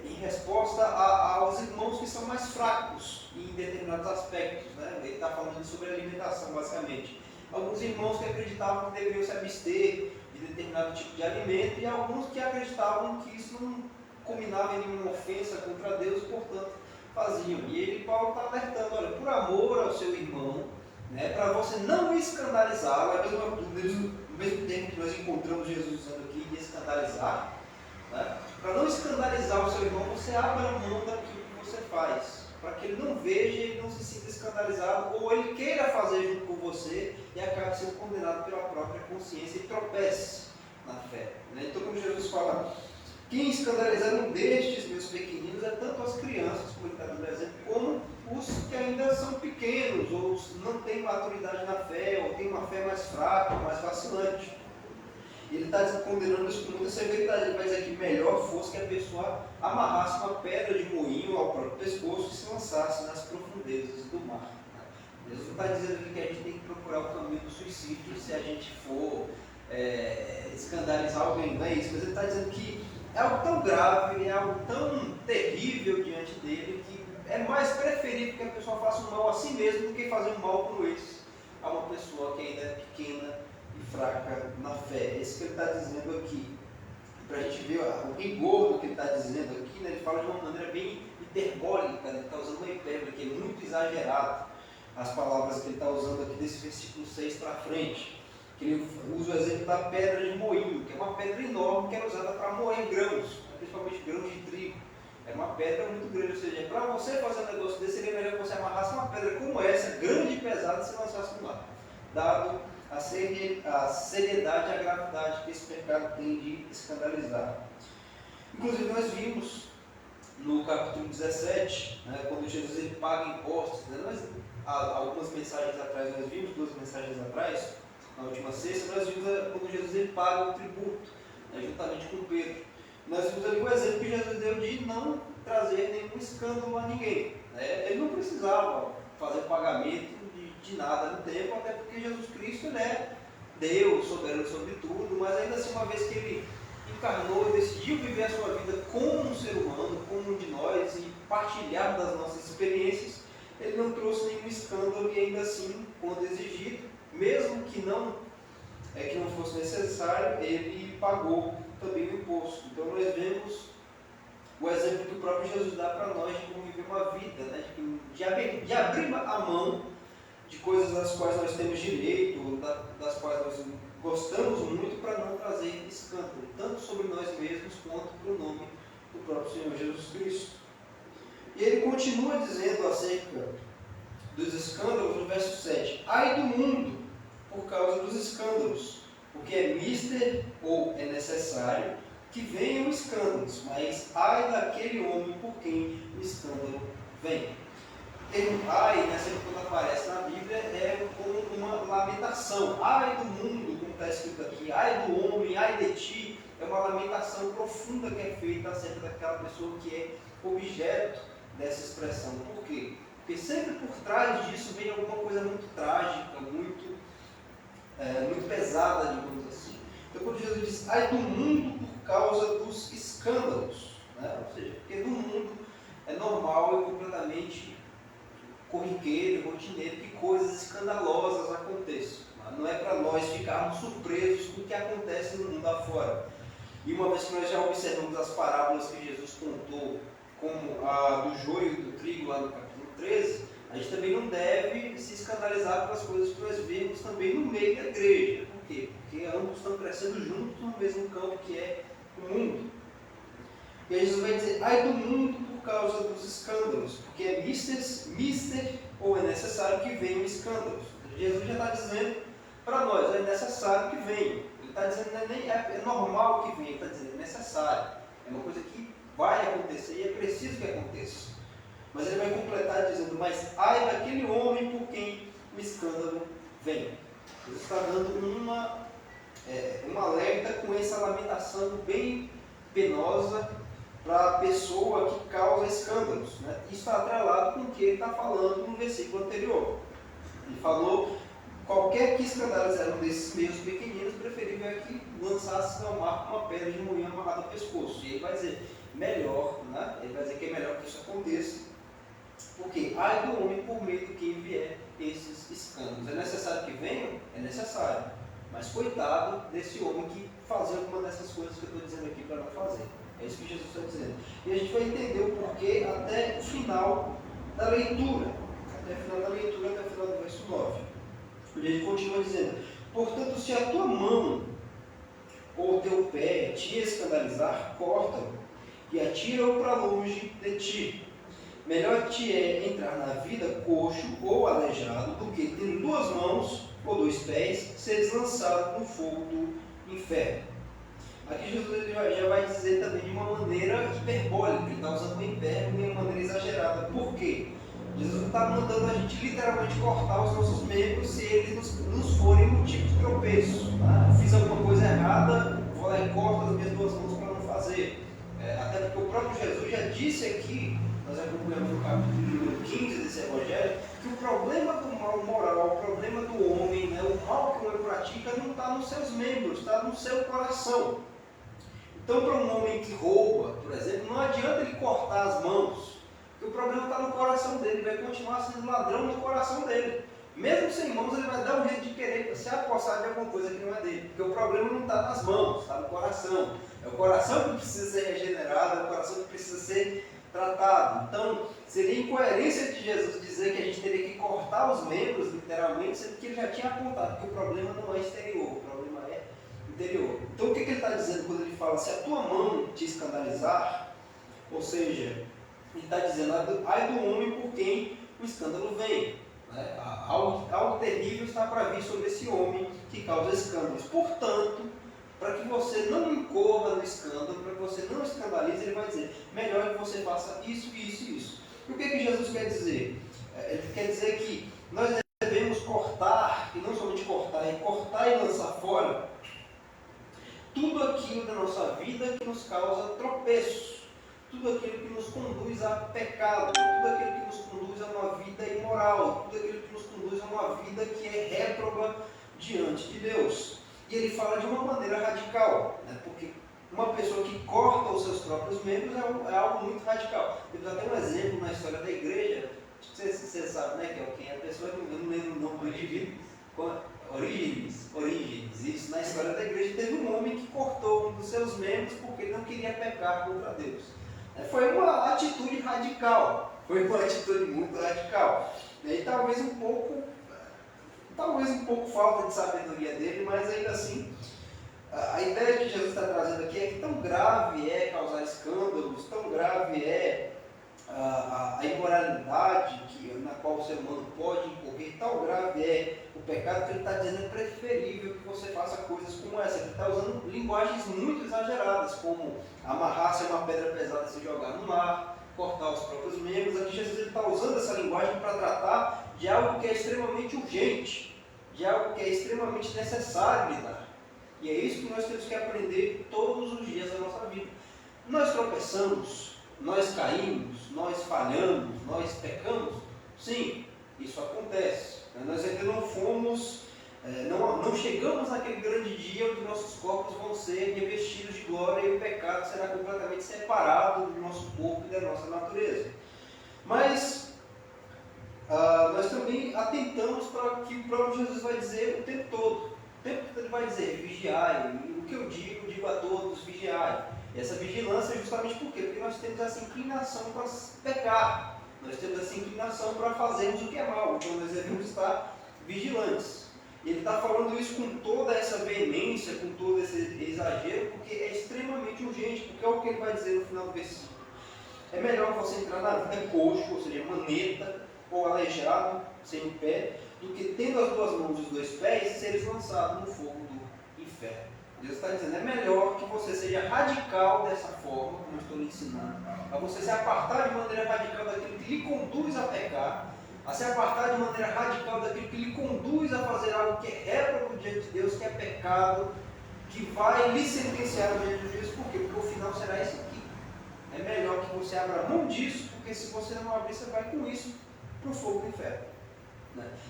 em resposta aos irmãos que são mais fracos em determinados aspectos, né? Ele está falando sobre alimentação, basicamente. Alguns irmãos que acreditavam que deveriam se abster de determinado tipo de alimento e alguns que acreditavam que isso não combinava em nenhuma ofensa contra Deus, portanto faziam. E Paulo está alertando: olha, por amor ao seu irmão, né, para você não escandalizá-lo, no mesmo tempo que nós encontramos Jesus usando aqui de escandalizar, né, para não escandalizar o seu irmão, você abra mão daquilo que você faz, para que ele não veja e ele não se sinta escandalizado, ou ele queira fazer junto com você e acabe sendo condenado pela própria consciência e tropece na fé, né? Então, como Jesus fala: quem escandalizar um destes meus pequeninos, é tanto as crianças, como ele está dando exemplo, como os que ainda são pequenos, ou não têm maturidade na fé, ou têm uma fé mais fraca, mais vacilante. E ele está condenando isso com muita severidade. Ele vai dizer que melhor fosse que a pessoa amarrasse uma pedra de moinho ao próprio pescoço e se lançasse nas profundezas do mar. Jesus não está dizendo aqui que a gente tem que procurar o caminho do suicídio se a gente for escandalizar alguém, não é isso, mas ele está dizendo que é algo tão grave, é algo tão terrível diante dele, que é mais preferível que a pessoa faça um mal a si mesmo do que fazer um mal como esse a uma pessoa que ainda é pequena e fraca na fé. É isso que ele está dizendo aqui. Para a gente ver o rigor do que ele está dizendo aqui, né? Ele fala de uma maneira bem hiperbólica, né? Ele está usando uma hipérbole, que é muito exagerado, as palavras que ele está usando aqui desse versículo 6 para frente. Que ele usa o exemplo da pedra de moinho, que é uma pedra enorme que era usada para moer grãos, principalmente grãos de trigo. É uma pedra muito grande, ou seja, para você fazer um negócio desse, seria melhor que você amarrasse uma pedra como essa, grande e pesada, e se lançasse no mar, dado a seriedade e a gravidade que esse pecado tem de escandalizar. Inclusive, nós vimos no capítulo 17, né, quando Jesus ele paga impostos, né, algumas mensagens atrás, nós vimos 2 mensagens atrás, na última sexta, nós vimos quando Jesus ele paga o tributo, né, juntamente com Pedro. Nós vimos ali o exemplo que Jesus deu de não trazer nenhum escândalo a ninguém, né? Ele não precisava fazer pagamento de nada no tempo, até porque Jesus Cristo ele é Deus, soberano sobre tudo, mas ainda assim, uma vez que ele encarnou e decidiu viver a sua vida como um ser humano, como um de nós, e partilhar das nossas experiências, ele não trouxe nenhum escândalo, e ainda assim, quando exigido, mesmo que não fosse necessário, ele pagou também o imposto. Então nós vemos o exemplo que o próprio Jesus dá para nós de como viver uma vida, né? de abrir a mão de coisas das quais nós temos direito, das quais nós gostamos muito, para não trazer escândalo, tanto sobre nós mesmos quanto para o nome do próprio Senhor Jesus Cristo. E ele continua dizendo acerca dos escândalos no verso 7: ai do mundo, por causa dos escândalos, porque é mister ou é necessário que venham escândalos, mas ai daquele homem por quem o escândalo vem. O termo ai, né, sempre quando aparece na Bíblia, é como uma lamentação. Ai do mundo, como está escrito aqui, ai do homem, ai de ti, é uma lamentação profunda que é feita acerca daquela pessoa que é objeto dessa expressão. Por quê? Porque sempre por trás disso vem alguma coisa muito trágica, muito pesada, digamos assim. Então quando Jesus diz, ai do mundo por causa dos escândalos, né? Ou seja, porque do mundo é normal e completamente corriqueiro, rotineiro, que coisas escandalosas aconteçam. Não é para nós ficarmos surpresos com o que acontece no mundo afora. E uma vez que nós já observamos as parábolas que Jesus contou, como a do joio e do trigo lá no capítulo 13, a gente também não deve se escandalizar com as coisas que nós vemos também no meio da igreja. Por quê? Porque ambos estão crescendo juntos no mesmo campo que é o mundo. E aí Jesus vai dizer, ai do mundo por causa dos escândalos, porque é mister ou é necessário que venham escândalos. Jesus já está dizendo para nós, é necessário que venham. Ele está dizendo, é normal que venha, ele está dizendo, é necessário. É uma coisa que vai acontecer e é preciso que aconteça. Mas ele vai completar dizendo, mas ai daquele homem por quem o escândalo vem. Jesus está dando um alerta com essa lamentação bem penosa para a pessoa que causa escândalos. Né? Isso está atrelado com o que ele está falando no versículo anterior. Ele falou, qualquer que escandalizar um desses meios pequeninos, preferível é que lançasse ao mar com uma pedra de moinho amarrada ao pescoço. E ele vai dizer, melhor, né? Ele vai dizer que é melhor que isso aconteça, porque ai do homem por meio do que vier esses escândalos. É necessário que venham? É necessário. Mas coitado desse homem que fazer alguma dessas coisas que eu estou dizendo aqui para não fazer. É isso que Jesus está dizendo. E a gente vai entender o porquê até o final da leitura. Até o final da leitura, até o final do verso 9. Onde ele continua dizendo, portanto, se a tua mão ou o teu pé te escandalizar, corta-o e atira-o para longe de ti. Melhor te é entrar na vida coxo ou aleijado do que tendo 2 mãos ou 2 pés seres lançado no fogo do inferno. Aqui Jesus já vai dizer também de uma maneira hiperbólica, ele está usando o hiperbole de uma maneira exagerada. Por quê? Jesus está mandando a gente literalmente cortar os nossos membros se eles nos forem motivo de tropeço. Tá? Fiz alguma coisa errada, vou lá e corto as minhas 2 mãos para não fazer. Até porque o próprio Jesus já disse aqui, nós acompanhamos no capítulo 15 desse Evangelho, que o problema do mal moral, o problema do homem, né, o mal que o homem pratica não está nos seus membros, está no seu coração. Então, para um homem que rouba, por exemplo, não adianta ele cortar as mãos, porque o problema está no coração dele, ele vai continuar sendo ladrão no coração dele. Mesmo sem mãos, ele vai dar um jeito de querer se apossar de alguma coisa que não é dele, porque o problema não está nas mãos, está no coração. É o coração que precisa ser regenerado, é o coração que precisa ser tratado. Então, seria incoerência de Jesus dizer que a gente teria que cortar os membros, literalmente, sendo que ele já tinha apontado que o problema não é exterior, o problema é interior. Então, o que ele está dizendo quando ele fala, se a tua mão te escandalizar, ou seja, ele está dizendo, ai do homem por quem o escândalo vem. Né? Algo terrível está para vir sobre esse homem que causa escândalos. Portanto, para que você não incorra no escândalo, para que você não escandalize, ele vai dizer, melhor que você faça isso, isso e isso. E o que Jesus quer dizer? Ele quer dizer que nós devemos cortar, e não somente cortar, é cortar e lançar fora tudo aquilo da nossa vida que nos causa tropeços, tudo aquilo que nos conduz a pecado, tudo aquilo que nos conduz a uma vida imoral, tudo aquilo que nos conduz a uma vida que é réproba diante de Deus. E ele fala de uma maneira radical, né? Porque uma pessoa que corta os seus próprios membros é algo muito radical. Temos até um exemplo na história da igreja, você sabe, né, que é quem é a pessoa, eu não lembro o nome do indivíduo, Orígenes. Isso, na história da igreja teve um homem que cortou um dos seus membros porque ele não queria pecar contra Deus. Foi uma atitude radical, foi uma atitude muito radical. E talvez um pouco falta de sabedoria dele, mas ainda assim, a ideia que Jesus está trazendo aqui é que tão grave é causar escândalos, tão grave é a imoralidade na qual o ser humano pode incorrer, tal grave é o pecado que ele está dizendo é preferível que você faça coisas como essa. Ele está usando linguagens muito exageradas, como amarrar-se a uma pedra pesada e se jogar no mar, cortar os próprios membros. Aqui Jesus está usando essa linguagem para tratar de algo que é extremamente urgente, de algo que é extremamente necessário lidar. E é isso que nós temos que aprender todos os dias da nossa vida. Nós tropeçamos, nós caímos, nós falhamos, nós pecamos. Sim, isso acontece. Nós ainda não fomos, não chegamos naquele grande dia onde nossos corpos vão ser revestidos de glória e o pecado será completamente separado do nosso corpo e da nossa natureza. Mas nós também atentamos para o que o próprio Jesus vai dizer o tempo todo. O tempo todo ele vai dizer, vigiai, e o que eu digo a todos, vigiai. E essa vigilância é justamente por quê? Porque nós temos essa inclinação para pecar, nós temos essa inclinação para fazermos o que é mal, então nós devemos estar vigilantes. E ele está falando isso com toda essa veemência, com todo esse exagero, porque é extremamente urgente, porque é o que ele vai dizer no final do versículo. É melhor você entrar na vida coxo, ou seja, maneta, ou aleijado, sem pé, do que tendo as duas mãos e os dois pés, seres lançado no fogo do inferno. Deus está dizendo, é melhor que você seja radical dessa forma, como eu estou lhe ensinando, a você se apartar de maneira radical daquilo que lhe conduz a pecar, a se apartar de maneira radical daquilo que lhe conduz a fazer algo que é réprobo diante de Deus, que é pecado, que vai lhe sentenciar diante de Deus. Por quê? Porque o final será esse aqui. É melhor que você abra mão disso, porque se você não abrir, você vai com isso para o fogo do inferno.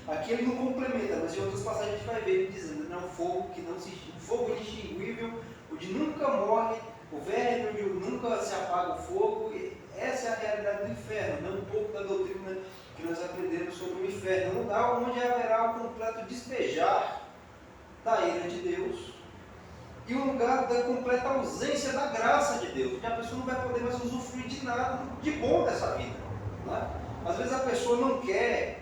Aqui ele não complementa, mas em outras passagens a gente vai ver ele dizendo, não, fogo que não se extingue, fogo inextinguível, onde nunca morre o verme, onde nunca se apaga o fogo. E essa é a realidade do inferno, não um pouco da doutrina que nós aprendemos sobre o inferno, um lugar onde haverá o completo despejar da ira de Deus e um lugar da completa ausência da graça de Deus, onde a pessoa não vai poder mais usufruir de nada de bom dessa vida. Às vezes a pessoa não quer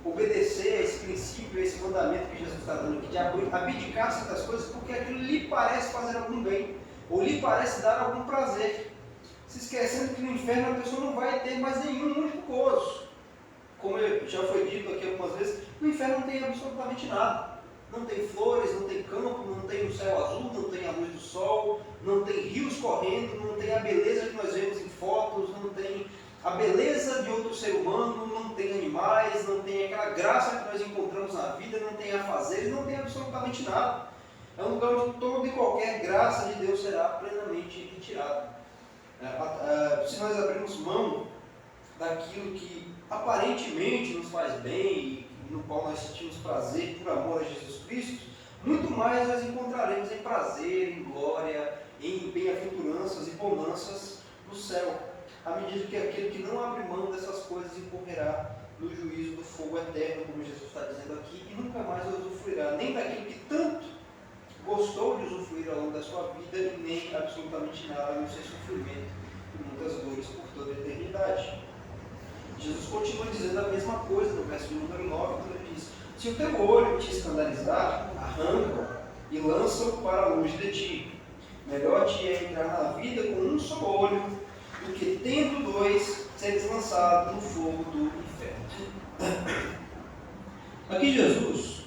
obedecer a esse princípio, a esse mandamento que Jesus está dando aqui, de abdicar certas coisas, porque aquilo lhe parece fazer algum bem, ou lhe parece dar algum prazer, se esquecendo que no inferno a pessoa não vai ter mais nenhum único gozo. Como já foi dito aqui algumas vezes, no inferno não tem absolutamente nada. Não tem flores, não tem campo, não tem o céu azul, não tem a luz do sol, não tem rios correndo, não tem a beleza que nós vemos em fotos, não tem a beleza de outro ser humano, não tem animais, não tem aquela graça que nós encontramos na vida, não tem afazeres, não tem absolutamente nada. É um lugar onde toda e qualquer graça de Deus será plenamente retirada. Se nós abrirmos mão daquilo que aparentemente nos faz bem e no qual nós sentimos prazer por amor a Jesus Cristo, muito mais nós encontraremos em prazer, em glória, em bem-aventuranças e bonanças no céu, à medida que aquele que não abre mão dessas coisas incorrerá no juízo do fogo eterno, como Jesus está dizendo aqui, e nunca mais usufruirá nem daquilo que tanto gostou de usufruir ao longo da sua vida, e nem absolutamente nada no seu sofrimento e muitas dores por toda a eternidade. Jesus continua dizendo a mesma coisa no verso número 9, quando ele diz: se o teu olho te escandalizar, arranca-o e lança-o para longe de ti. Melhor te é entrar na vida com um só olho, do que tendo dois, seres lançados no fogo do inferno. Aqui Jesus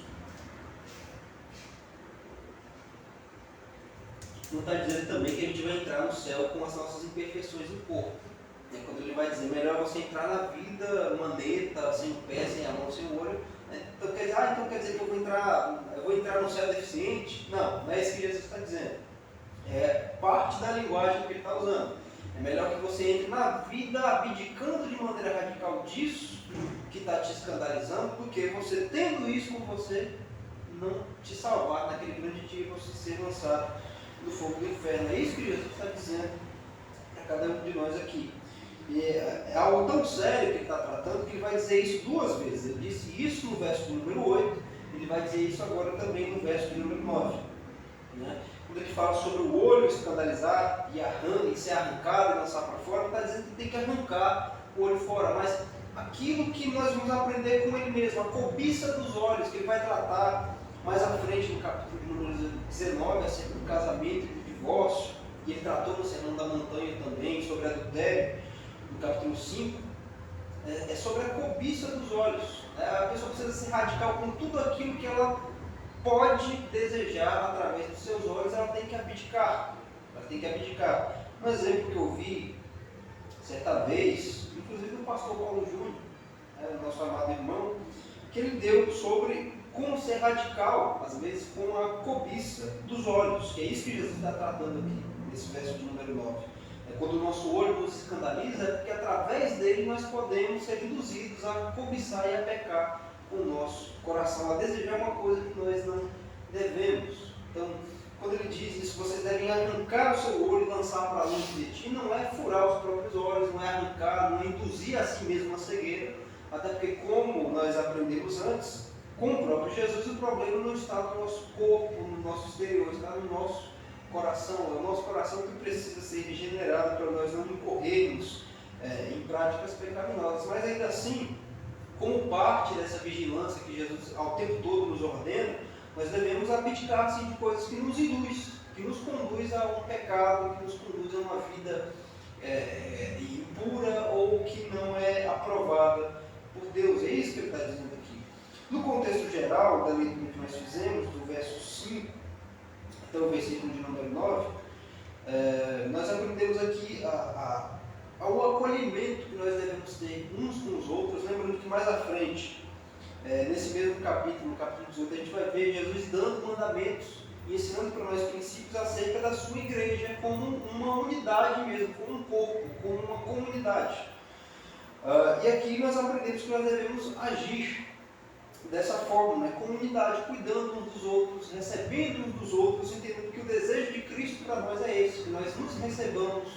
não está dizendo também que a gente vai entrar no céu com as nossas imperfeições no corpo. Quando ele vai dizer, melhor você entrar na vida maneta, sem o pé, sem a mão, sem o olho. Então quer dizer que eu vou entrar no céu deficiente? Não é isso que Jesus está dizendo. É parte da linguagem que ele está usando. É melhor que você entre na vida abdicando de maneira radical disso que está te escandalizando, do que você tendo isso com você não te salvar naquele grande dia e você ser lançado no fogo do inferno. É isso que Jesus está dizendo para cada um de nós aqui. E é algo tão sério que ele está tratando que ele vai dizer isso duas vezes. Ele disse isso no verso número 8, ele vai dizer isso agora também no verso número 9. Quando ele fala sobre o olho escandalizar e ser arrancado e lançar para fora, ele está dizendo que tem que arrancar o olho fora. Mas aquilo que nós vamos aprender com ele mesmo, a cobiça dos olhos, que ele vai tratar mais à frente no capítulo número 19, acerca do casamento e do divórcio, e ele tratou no Sermão da Montanha também sobre adultério. O capítulo 5, é sobre a cobiça dos olhos. A pessoa precisa ser radical com tudo aquilo que ela pode desejar através dos seus olhos, ela tem que abdicar. Um exemplo que eu vi certa vez, inclusive do pastor Paulo Júnior, nosso amado irmão, que ele deu sobre como ser radical, às vezes, com a cobiça dos olhos, que é isso que Jesus está tratando aqui, nesse verso de número 9. Quando o nosso olho nos escandaliza, é porque através dele nós podemos ser induzidos a cobiçar e a pecar com o nosso coração, a desejar uma coisa que nós não devemos. Então, quando ele diz isso, vocês devem arrancar o seu olho e lançar para longe de ti, não é furar os próprios olhos, não é arrancar, não é induzir a si mesmo uma cegueira, até porque, como nós aprendemos antes, com o próprio Jesus, o problema não está no nosso corpo, no nosso exterior, está no nosso coração. É o nosso coração que precisa ser regenerado para nós não incorrermos em práticas pecaminosas. Mas ainda assim, como parte dessa vigilância que Jesus ao tempo todo nos ordena, nós devemos abdicar sim, de coisas que nos induz, que nos conduz a um pecado, que nos conduz a uma vida impura ou que não é aprovada por Deus. É isso que ele está dizendo aqui. No contexto geral da leitura que nós fizemos, do verso 5 até o versículo de número 9, nós aprendemos aqui ao acolhimento que nós devemos ter uns com os outros, lembrando que mais à frente, nesse mesmo capítulo, no capítulo 18, a gente vai ver Jesus dando mandamentos e ensinando para nós princípios acerca da sua igreja como uma unidade mesmo, como um corpo, como uma comunidade. E aqui nós aprendemos que nós devemos agir dessa forma, né? Comunidade, cuidando uns dos outros, recebendo uns dos outros, entendendo que o desejo de Cristo para nós é esse, que nós nos recebamos,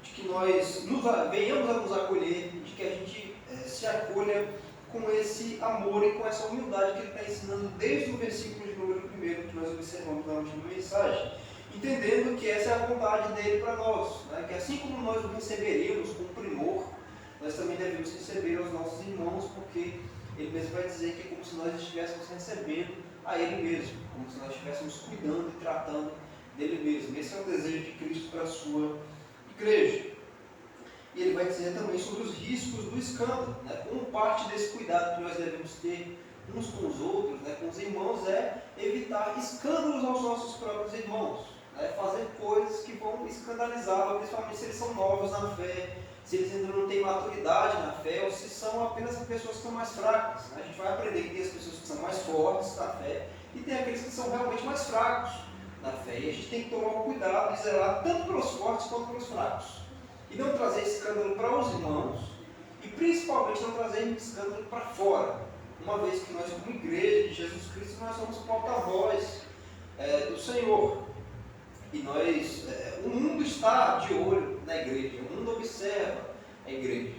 de que nós venhamos a nos acolher, de que a gente se acolha com esse amor e com essa humildade que ele está ensinando desde o versículo de número 1 que nós observamos na última mensagem, entendendo que essa é a vontade dele para nós, né? Que assim como nós o receberemos com primor, nós também devemos receber aos nossos irmãos, porque ele mesmo vai dizer que é como se nós estivéssemos recebendo a ele mesmo, como se nós estivéssemos cuidando e tratando dele mesmo. Esse é o desejo de Cristo para a sua igreja. E ele vai dizer também sobre os riscos do escândalo, né? Como parte desse cuidado que nós devemos ter uns com os outros, né, com os irmãos, é evitar escândalos aos nossos próprios irmãos, né? Fazer coisas que vão escandalizá-los, principalmente se eles são novos na fé, se eles ainda não têm maturidade na fé, ou se são apenas pessoas que são mais fracas. Né? A gente vai aprender que tem as pessoas que são mais fortes na fé e tem aqueles que são realmente mais fracos na fé. E a gente tem que tomar um cuidado e zelar tanto pelos fortes quanto pelos fracos. E não trazer escândalo para os irmãos e principalmente não trazer escândalo para fora. Uma vez que nós, como igreja de Jesus Cristo, nós somos porta-voz do Senhor. E nós, o mundo está de olho na igreja, o mundo observa a igreja.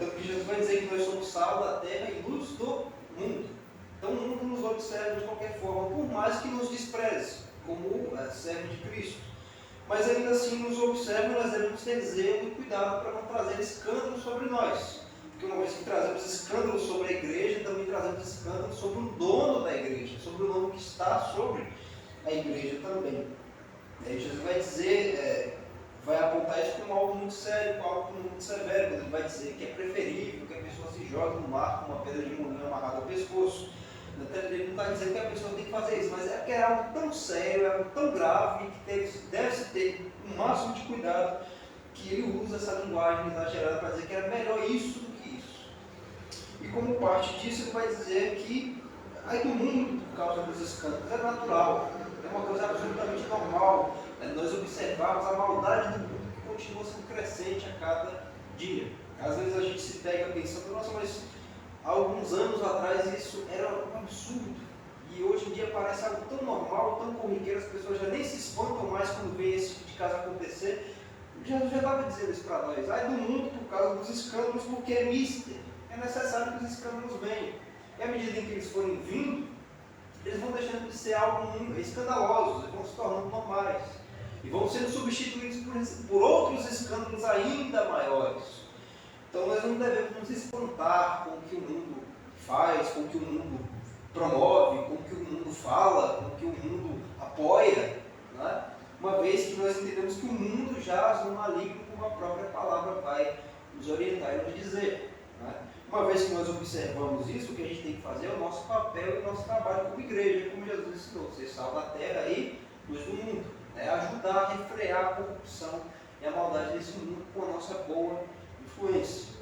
Tanto que Jesus vai dizer que nós somos sal da terra e luz do mundo. Então o mundo nos observa de qualquer forma, por mais que nos despreze, como servo de Cristo. Mas ainda assim nos observa e nós devemos ter zelo e cuidado para não trazer escândalo sobre nós. Porque uma vez que trazemos escândalo sobre a igreja, também trazemos escândalo sobre o dono da igreja, sobre o dono que está sobre a igreja também. Aí Jesus vai dizer, vai apontar isso como algo muito sério, como algo muito severo, quando ele vai dizer que é preferível que a pessoa se jogue no mar com uma pedra de moinho amarrada ao pescoço. Ele não está dizendo que a pessoa tem que fazer isso, mas é que é algo tão sério, é algo tão grave, que deve-se ter o máximo de cuidado, que ele usa essa linguagem exagerada para dizer que era melhor isso do que isso. E como parte disso, ele vai dizer que aí do mundo, por causa dos escândalos, é natural. É uma coisa absolutamente normal, nós observarmos a maldade do mundo que continua sendo crescente a cada dia. Às vezes a gente se pega pensando, nossa, mas há alguns anos atrás isso era um absurdo. E hoje em dia parece algo tão normal, tão corriqueiro, as pessoas já nem se espantam mais quando veem esse tipo de caso acontecer. Jesus já estava dizendo isso para nós. Ai do mundo por causa dos escândalos, porque é mister. É necessário que os escândalos venham. E à medida em que eles forem vindo, eles vão deixando de ser algo escandalosos, eles vão se tornando normais. E vão sendo substituídos por outros escândalos ainda maiores. Então nós não devemos nos espantar com o que o mundo faz, com o que o mundo promove, com o que o mundo fala, com o que o mundo apoia. Né? Uma vez que nós entendemos que o mundo jaz no maligno, como a própria palavra vai nos orientar e nos dizer. Né? Uma vez que nós observamos isso, o que a gente tem que fazer é o nosso papel e o nosso trabalho como igreja, como Jesus ensinou, ser sal da terra e luz do mundo. Né? Ajudar a refrear a corrupção e a maldade desse mundo com a nossa boa influência.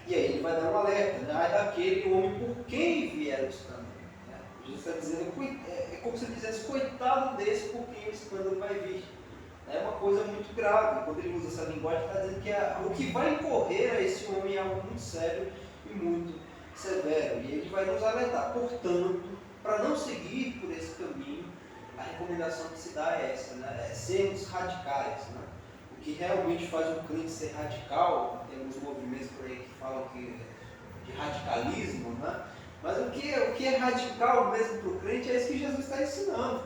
E aí ele vai dar um alerta, né? Ai daquele homem por quem vier o escândalo. Né? Jesus está dizendo, é como se ele dissesse, coitado desse por quem o escândalo vai vir. É uma coisa muito grave. Quando ele usa essa linguagem, está dizendo que o que vai incorrer a esse homem é algo muito sério e muito severo. E ele vai nos alertar. Portanto, para não seguir por esse caminho, a recomendação que se dá é essa, né? É sermos radicais. Né? O que realmente faz um crente ser radical, tem alguns movimentos por aí que falam de radicalismo, né? Mas o que é radical mesmo para o crente é isso que Jesus está ensinando.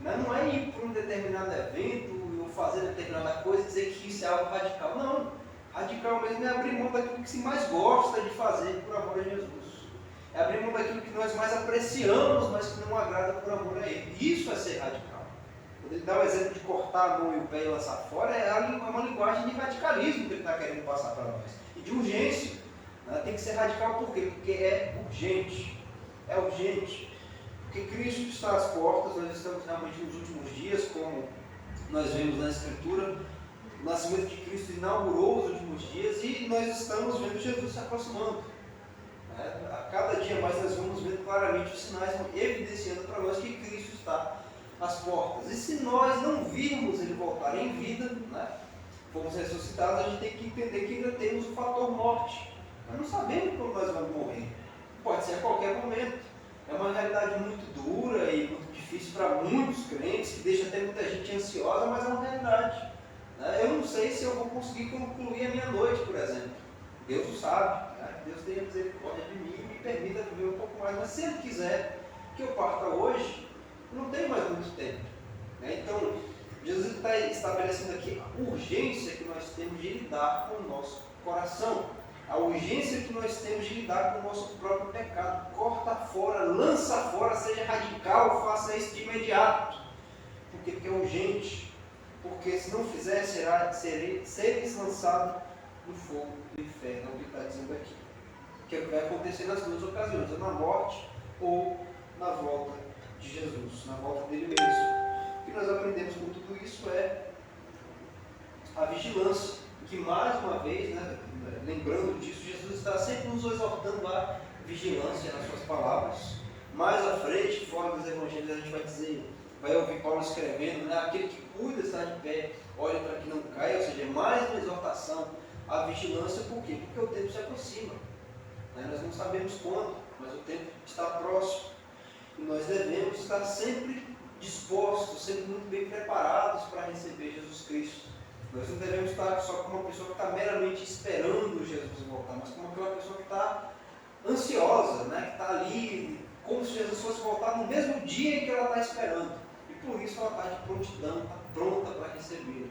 Né? Não é ir para um determinado evento, fazer determinada coisa e dizer que isso é algo radical. Não. Radical mesmo é abrir mão daquilo que se mais gosta de fazer por amor a Jesus. É abrir mão daquilo que nós mais apreciamos, mas que não agrada por amor a Ele. Isso é ser radical. Quando ele dá o exemplo de cortar a mão e o pé e lançar fora, é uma linguagem de radicalismo que ele está querendo passar para nós. E de urgência. Né? Tem que ser radical por quê? Porque é urgente. É urgente. Porque Cristo está às portas, nós estamos realmente nos últimos dias, como nós vemos na Escritura, o nascimento de Cristo inaugurou os últimos dias e nós estamos vendo Jesus se aproximando. A cada dia mais nós vamos vendo claramente os sinais evidenciando para nós que Cristo está às portas. E se nós não virmos Ele voltar em vida, né, fomos ressuscitados, a gente tem que entender que ainda temos o fator morte. Nós não sabemos quando nós vamos morrer. Pode ser a qualquer momento. É uma realidade muito dura e muito difícil para muitos crentes, que deixa até muita gente ansiosa, mas é uma realidade. Eu não sei se eu vou conseguir concluir a minha noite, por exemplo. Deus o sabe. Deus tenha misericórdia de mim e me permita viver um pouco mais. Mas se Ele quiser que eu parta hoje, eu não tenho mais muito tempo. Então, Jesus está estabelecendo aqui a urgência que nós temos de lidar com o nosso coração. A urgência que nós temos de lidar com o nosso próprio pecado. Corta fora, lança fora, seja radical, faça isso de imediato. Por quê? Porque é urgente. Porque se não fizer, sereis lançado no fogo do inferno. É o que está dizendo aqui. Que é o que vai acontecer nas duas ocasiões, ou na morte ou na volta de Jesus, na volta dele mesmo. O que nós aprendemos com tudo isso é a vigilância. Que mais uma vez, né, lembrando disso, Jesus está sempre nos exortando à vigilância nas suas palavras. Mais à frente, fora dos evangelhos, a gente vai dizer, vai ouvir Paulo escrevendo, né, aquele que cuida está de pé, olha para que não caia, ou seja, é mais uma exortação à vigilância. Por quê? Porque o tempo se aproxima. Nós não sabemos quando, mas o tempo está próximo. E nós devemos estar sempre dispostos, sempre muito bem preparados para receber Jesus Cristo. Nós não devemos estar só como uma pessoa que está meramente esperando Jesus voltar, mas como aquela pessoa que está ansiosa, né? Que está ali, como se Jesus fosse voltar no mesmo dia em que ela está esperando. E por isso ela está de prontidão, está pronta para receber.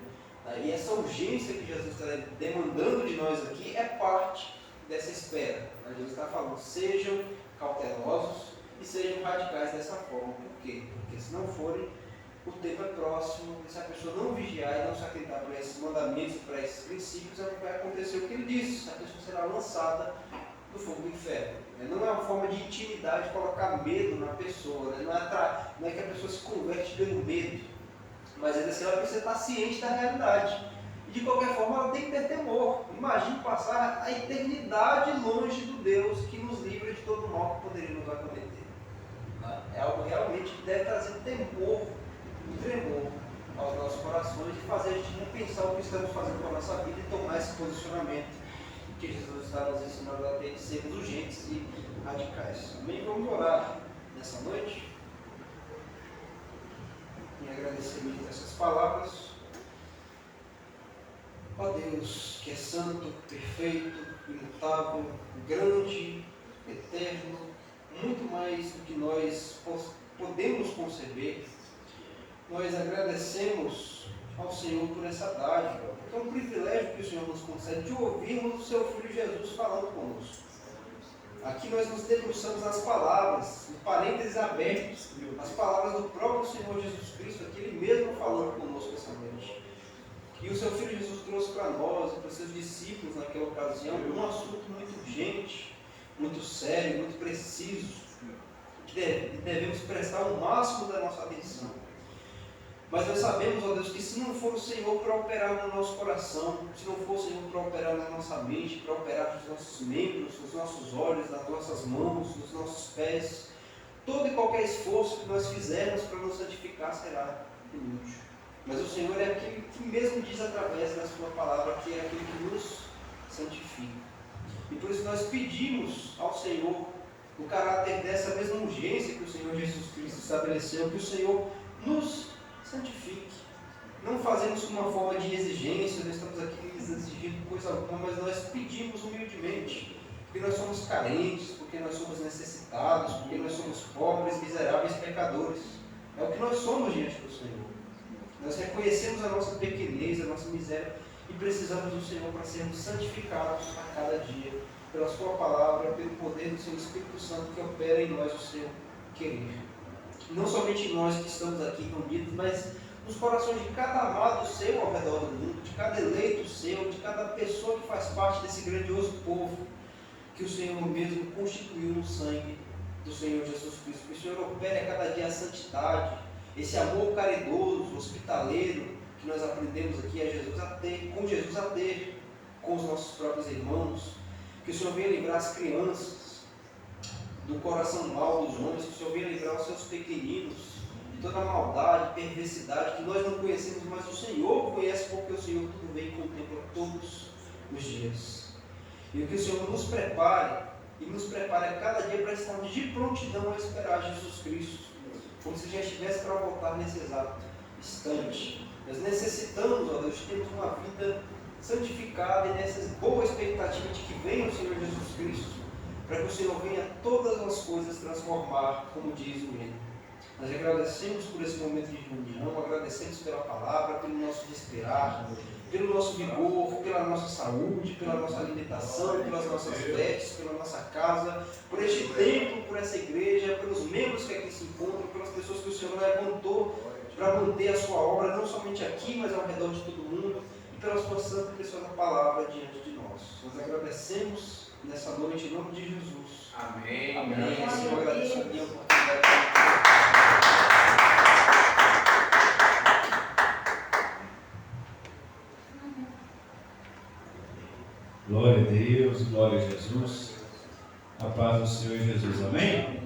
E essa urgência que Jesus está demandando de nós aqui é parte dessa espera. Jesus está falando, sejam cautelosos e sejam radicais dessa forma. Por quê? Porque se não forem, o tempo é próximo, e se a pessoa não vigiar e não se atentar para esses mandamentos, para esses princípios, vai acontecer o que ele disse, a pessoa será lançada no fogo do inferno. Não é uma forma de intimidade colocar medo na pessoa, não é que a pessoa se converte pelo medo, mas ainda assim ela precisa estar ciente da realidade. E de qualquer forma ela tem que ter temor. Imagine passar a eternidade longe do Deus que nos livra de todo mal que poderia nos acometer. É algo realmente que deve trazer temor, um tremor aos nossos corações e fazer a gente repensar o que estamos fazendo com a nossa vida e tomar esse posicionamento que Jesus está nos ensinando a ter de sermos urgentes e radicais. Amém? Vamos orar nessa noite em agradecimento a essas palavras. Ó Deus, que é santo, perfeito, imutável, grande, eterno, muito mais do que nós podemos conceber, nós agradecemos ao Senhor por essa dádiva, porque é um privilégio que o Senhor nos concede de ouvirmos o Seu Filho Jesus falando conosco. Aqui nós nos debruçamos nas palavras, no parênteses abertos, as palavras do próprio Senhor Jesus Cristo, aqui Ele mesmo falando conosco essa noite. E o Seu Filho Jesus trouxe para nós e para os seus seus discípulos naquela ocasião um assunto muito urgente, muito sério, muito preciso, que devemos prestar o máximo da nossa atenção. Mas nós sabemos, ó Deus, que se não for o Senhor para operar no nosso coração, se não for o Senhor para operar na nossa mente, para operar nos nossos membros, nos nossos olhos, nas nossas mãos, nos nossos pés, todo e qualquer esforço que nós fizermos para nos santificar será inútil. Mas o Senhor é aquele que mesmo diz através da sua palavra que é aquele que nos santifica. E por isso nós pedimos ao Senhor o caráter dessa mesma urgência que o Senhor Jesus Cristo estabeleceu, que o Senhor nos santifique. Não fazemos uma forma de exigência, não estamos aqui exigindo coisa alguma, mas nós pedimos humildemente, porque nós somos carentes, porque nós somos necessitados, porque nós somos pobres, miseráveis, pecadores. É o que nós somos diante do Senhor. Nós reconhecemos a nossa pequenez, a nossa miséria e precisamos do Senhor para sermos santificados a cada dia, pela sua palavra, pelo poder do seu Espírito Santo que opera em nós o seu querer. Não somente nós que estamos aqui reunidos, mas nos corações de cada amado seu ao redor do mundo, de cada eleito seu, de cada pessoa que faz parte desse grandioso povo que o Senhor mesmo constituiu no sangue do Senhor Jesus Cristo. Que o Senhor opere a cada dia a santidade, esse amor caridoso, hospitaleiro, que nós aprendemos aqui com Jesus a ter com os nossos próprios irmãos. Que o Senhor venha livrar as crianças do coração mau dos homens, que o Senhor venha livrar os seus pequeninos de toda a maldade, perversidade, que nós não conhecemos, mas o Senhor conhece, porque o Senhor tudo vê e contempla todos os dias. E que o Senhor nos prepare, e nos prepare a cada dia para estarmos de prontidão a esperar Jesus Cristo, como se já estivesse para voltar nesse exato instante. Nós necessitamos, ó Deus, termos uma vida santificada e nessa boa expectativa de que venha o Senhor Jesus Cristo, para que o Senhor venha todas as coisas transformar, como diz o hino. Nós agradecemos por esse momento de reunião, agradecemos pela palavra, pelo nosso respirar, pelo nosso vigor, pela nossa saúde, pela nossa alimentação, pelas nossas vestes, pela nossa casa, por este templo, por essa igreja, pelos membros que aqui se encontram, pelas pessoas que o Senhor levantou para manter a sua obra, não somente aqui, mas ao redor de todo mundo, e pela sua santa e preciosa palavra diante de nós. Nós agradecemos nessa noite, em nome de Jesus. Amém. Amém. Senhor, agradeço a minha oportunidade. Glória a Deus, glória a Jesus. A paz do Senhor Jesus. Amém?